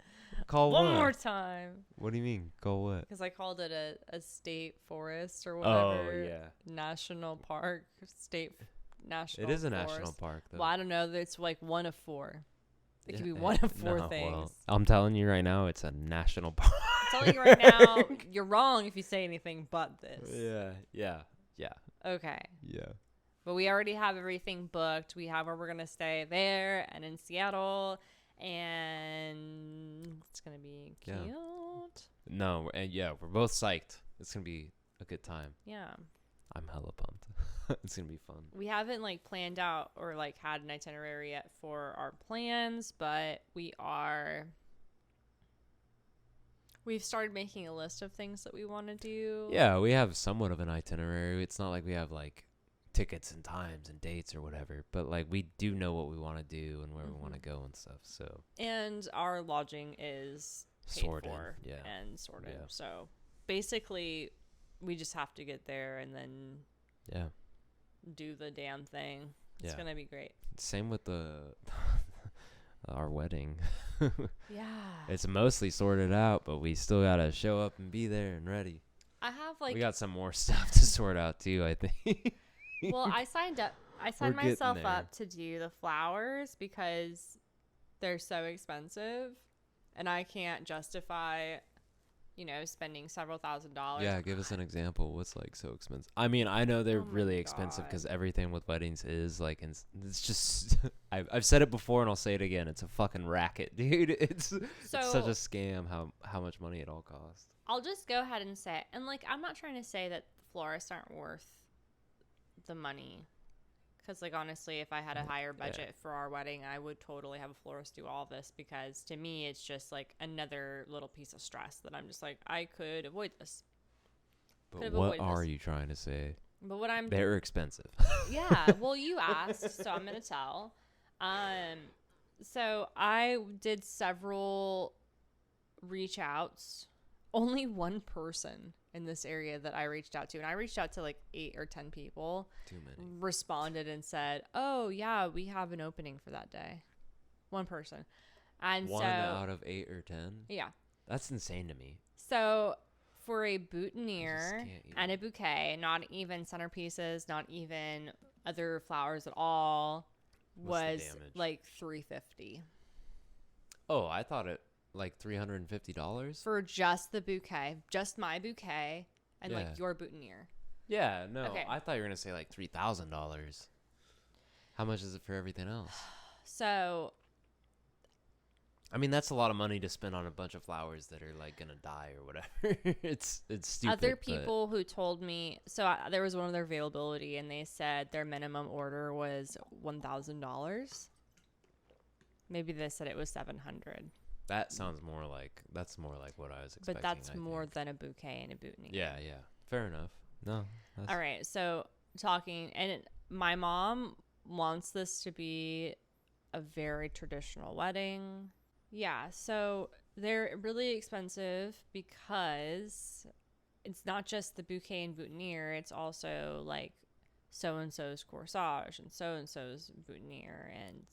Call one what? more time, What do you mean? Call what? because I called it a state forest or Oh, whatever. yeah. National park, state national. It is a forest. national park, though. Well, I don't know. It's like one of four. It Yeah, could be one of four no, things. well, I'm telling you right now, it's a national park. I'm telling you right now, you're wrong if you say anything but this. Yeah. Okay. Yeah. But we already have everything booked. We have where we're going to stay there and in Seattle. And it's going to be cute. Yeah. No, and yeah, we're both psyched. It's going to be a good time. Yeah. I'm hella pumped. It's going to be fun. We haven't planned out or had an itinerary yet for our plans, but we've started making a list of things that we want to do. Yeah, we have somewhat of an itinerary. It's not like we have tickets and times and dates or whatever, but we do know what we want to do and where we want to go and stuff. So And our lodging is paid sorted, for yeah. and sorted. Yeah. So basically, we just have to get there and then yeah, do the damn thing. It's Yeah. gonna be great. same with our wedding. Yeah. It's mostly sorted out, but we still gotta show up and be there and ready. I have We got some more stuff to sort out too, I think. well, I signed We're getting myself there. up to do the flowers because they're so expensive and I can't justify, spending several $1,000s. Yeah, give us an example. What's so expensive? I mean, I know they're Oh my really expensive God. because everything with weddings is it's just. I've said it before and I'll say it again. It's a fucking racket, dude. It's such a scam. How much money it all costs. I'll just go ahead and say, and I'm not trying to say that florists aren't worth the money. Because, honestly, if I had a higher budget for our wedding, I would totally have a florist do all this because to me, it's just another little piece of stress that I'm just I could avoid this. But what are you trying to say? But what I'm They're expensive. Yeah, well, you asked, so I'm going to tell. So I did several reach outs. Only one person in this area that I reached out to, and I reached out to 8 or 10 people, Too many. responded and said, "Oh yeah, we have an opening for that day." One person, and One so out of 8 or 10. yeah. That's insane to me. So for a boutonniere and a bouquet, not even centerpieces, not even other flowers at all, was like $350. Oh, I thought it like $350 for just the bouquet, just my bouquet, and like your boutonniere. Yeah, no, okay. I thought you were gonna say like $3,000. How much is it for everything else? So, I mean, that's a lot of money to spend on a bunch of flowers that are like gonna die or whatever. It's stupid. Other people who told me, there was one of their availability, and they said their minimum order was $1,000. Maybe they said it was $700. That sounds more like what I was expecting. But that's more than a bouquet and a boutonniere. Yeah, fair enough. No. All right, so my mom wants this to be a very traditional wedding. Yeah, so they're really expensive because it's not just the bouquet and boutonniere, it's also like so-and-so's corsage and so-and-so's boutonniere and,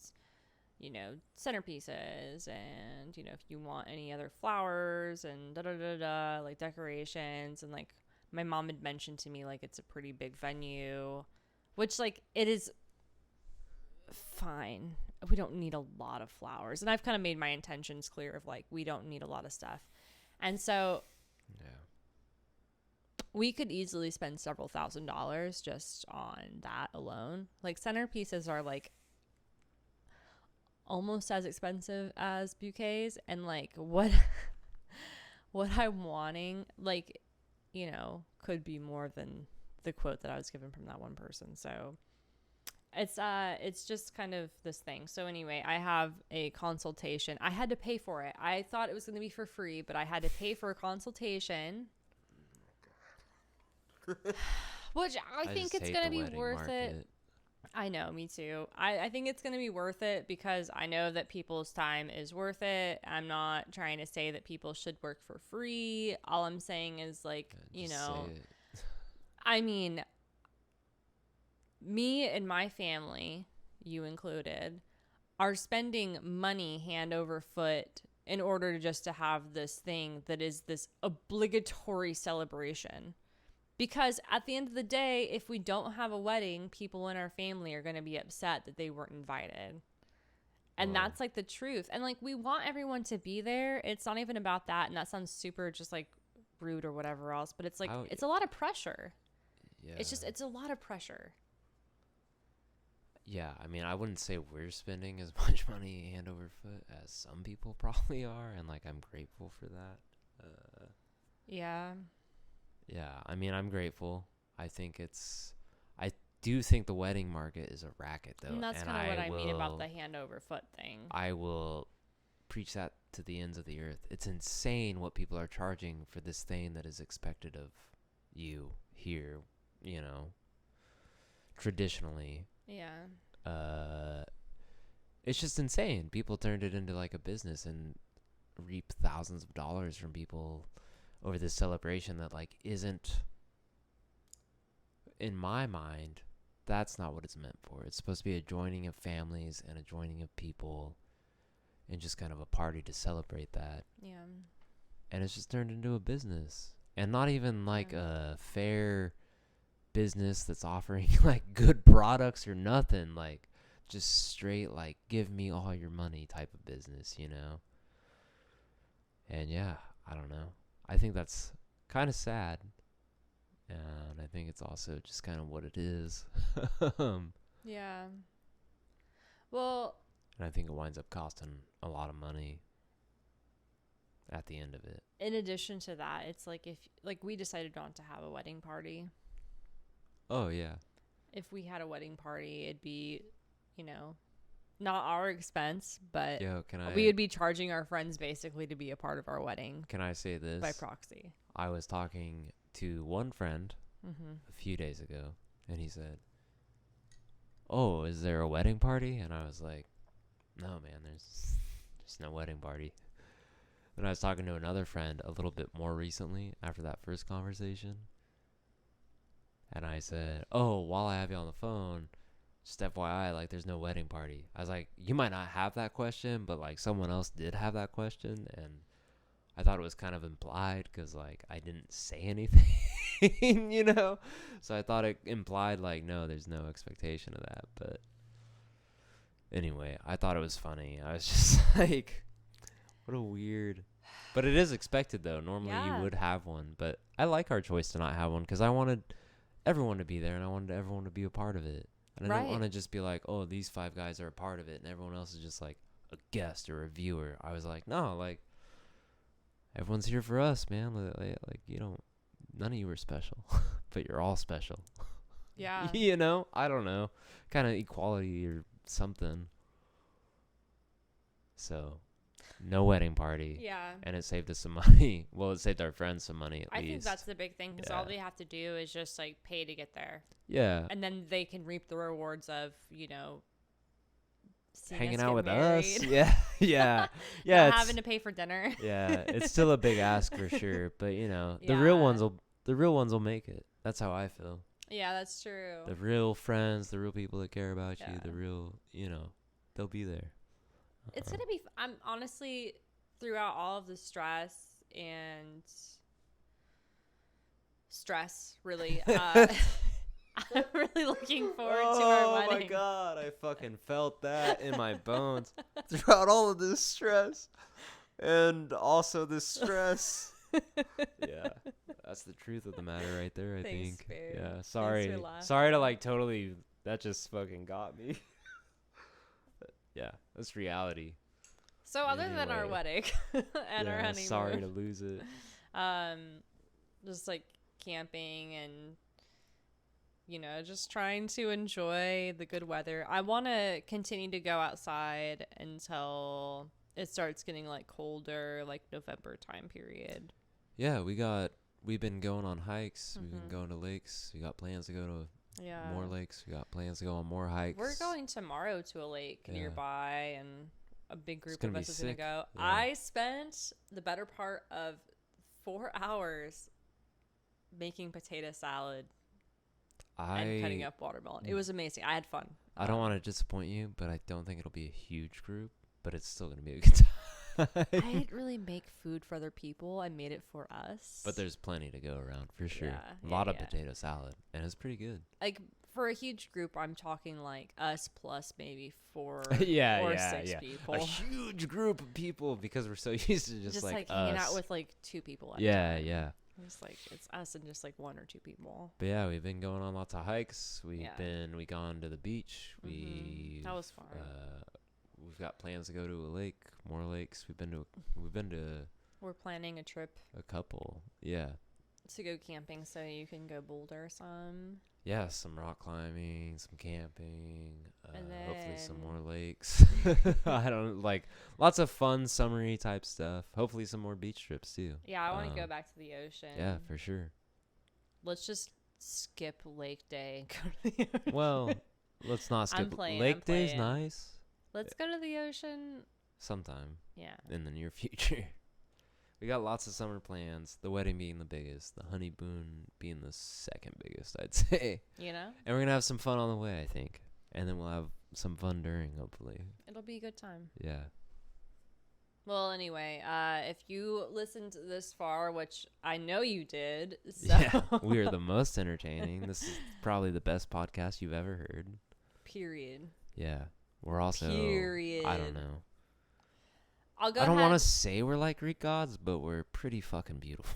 centerpieces and, if you want any other flowers and da-da-da-da, like decorations. And, like, my mom had mentioned to me, like, it's a pretty big venue, which, like, it is fine. We don't need a lot of flowers. And I've kind of made my intentions clear of, like, we don't need a lot of stuff. And so we could easily spend several $1,000s just on that alone. Like, centerpieces are, like, almost as expensive as bouquets. And, like, what I'm wanting, like, could be more than the quote that I was given from that one person. So it's just kind of this thing. So anyway, I have a consultation. I had to pay for it. I thought it was going to be for free, but I had to pay for a consultation, which I think it's going to be worth it. I know, me too. I think it's going to be worth it because I know that people's time is worth it. I'm not trying to say that people should work for free. All I'm saying is, like, I mean, me and my family, you included, are spending money hand over foot in order just to have this thing that is this obligatory celebration. Because at the end of the day, if we don't have a wedding, people in our family are going to be upset that they weren't invited. And that's, like, the truth. And, like, we want everyone to be there. It's not even about that. And that sounds super just, like, rude or whatever else. But it's, like, it's a lot of pressure. Yeah. It's a lot of pressure. Yeah, I mean, I wouldn't say we're spending as much money hand over foot as some people probably are. And, like, I'm grateful for that. Yeah. Yeah, I mean, I'm grateful. I do think the wedding market is a racket, though. And that's kind of what I mean about the hand over foot thing. I will preach that to the ends of the earth. It's insane what people are charging for this thing that is expected of you here, traditionally. Yeah. It's just insane. People turned it into like a business and reap thousands of dollars from people over this celebration that, like, isn't, in my mind, that's not what it's meant for. It's supposed to be a joining of families and a joining of people and just kind of a party to celebrate that. Yeah. And it's just turned into a business. And not even like a fair business that's offering, like, good products or nothing. Like, just straight, like, give me all your money type of business, And yeah, I don't know. I think that's kind of sad, and I think it's also just kind of what it is. Yeah. Well, and I think it winds up costing a lot of money at the end of it. In addition to that, it's like we decided not to have a wedding party. Oh, yeah. If we had a wedding party, it'd be, not our expense, but we would be charging our friends basically to be a part of our wedding. Can I say this? By proxy. I was talking to one friend a few days ago, and he said, "Oh, is there a wedding party?" And I was like, "No, man, there's no wedding party." Then I was talking to another friend a little bit more recently after that first conversation, and I said, "Oh, while I have you on the phone, just FYI, like, there's no wedding party." I was like, you might not have that question, but, like, someone else did have that question, and I thought it was kind of implied because, like, I didn't say anything, you know? So I thought it implied, like, no, there's no expectation of that. But anyway, I thought it was funny. I was just like, what a weird. But it is expected, though. Normally you would have one. But I like our choice to not have one because I wanted everyone to be there and I wanted everyone to be a part of it. And I didn't want to just be like, oh, these 5 guys are a part of it and everyone else is just like a guest or a viewer. I was like, no, like, everyone's here for us, man. Like you don't, none of you are special, but you're all special. Yeah. You know? I don't know. Kind of equality or something. So, no wedding party. Yeah. And it saved us some money. Well, it saved our friends some money at least. I think that's the big thing because all they have to do is just like pay to get there. Yeah. And then they can reap the rewards of, you know, hanging out with married. us. Yeah. Yeah. Yeah. Not having to pay for dinner. Yeah. It's still a big ask for sure. But, you know, the real ones will make it. That's how I feel. Yeah, that's true. The real friends, the real people that care about you, the real, you know, they'll be there. It's going to be, I'm honestly, throughout all of the stress, really, I'm really looking forward to our wedding. Oh my God, I fucking felt that in my bones throughout all of this stress and also this stress. Yeah, that's the truth of the matter right there, I think. Babe. Yeah, sorry to like totally, that just fucking got me. Yeah, that's reality. So other than our wedding and our honeymoon. Sorry to lose it. Just like camping and, you know, just trying to enjoy the good weather. I want to continue to go outside until it starts getting like colder, like November time period. Yeah, we've been going on hikes. We've been going to lakes. We got plans to go to more lakes. We got plans to go on more hikes. We're going tomorrow to a lake nearby, and a big group of us is going to go. Yeah. I spent the better part of 4 hours making potato salad and cutting up watermelon. It was amazing. I had fun. I don't want to disappoint you, but I don't think it'll be a huge group, but it's still going to be a good time. I didn't really make food for other people. I made it for us. But there's plenty to go around for sure. Yeah, a lot of potato salad, and it's pretty good. Like for a huge group, I'm talking like us plus maybe 4 or 6 people. A huge group of people because we're so used to just like hanging out with like 2 people. Yeah. It's like it's us and just like 1 or 2 people. But yeah, we've been going on lots of hikes. We gone to the beach. That was fun. We've got plans to go to a lake, more lakes. We've been to. We're planning a trip. A couple, yeah. To go camping, so you can go boulder some. Yeah, some rock climbing, some camping, and then hopefully some more lakes. I don't like lots of fun summery type stuff. Hopefully some more beach trips too. Yeah, I want to go back to the ocean. Yeah, for sure. Let's just skip lake day and go to the ocean. Well, let's not skip. Lake day's nice. Let's go to the ocean sometime. Yeah. In the near future. We got lots of summer plans. The wedding being the biggest. The honeymoon being the second biggest, I'd say. You know? And we're going to have some fun on the way, I think. And then we'll have some fun during, hopefully. It'll be a good time. Yeah. Well, anyway, if you listened this far, which I know you did. So. Yeah, we are the most entertaining. This is probably the best podcast you've ever heard. Period. Yeah. We're also, Period. I don't know. I don't want to say we're like Greek gods, but we're pretty fucking beautiful.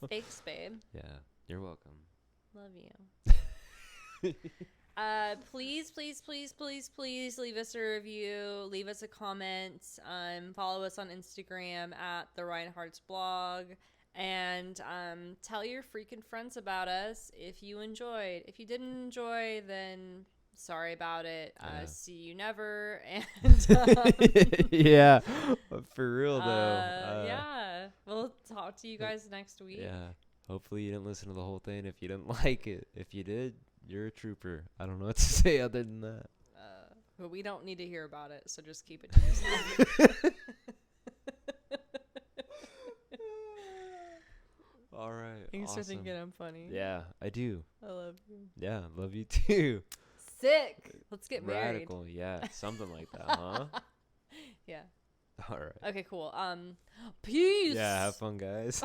Thanks, babe. Yeah, you're welcome. Love you. Please leave us a review. Leave us a comment. Follow us on Instagram at the Rhineharts blog. And tell your freaking friends about us if you enjoyed. If you didn't enjoy, then... sorry about it. See you never. And yeah, for real though. Yeah, we'll talk to you guys next week. Yeah, hopefully you didn't listen to the whole thing. If you didn't like it, if you did, you're a trooper. I don't know what to say other than that. But we don't need to hear about it, so just keep it to yourself. All right. Thanks for thinking I'm funny. Yeah, I do. I love you. Yeah, love you too. Sick. Let's get married. Radical, yeah. Something like that, huh? Yeah. All right. Okay, cool. Peace. Yeah, have fun, guys.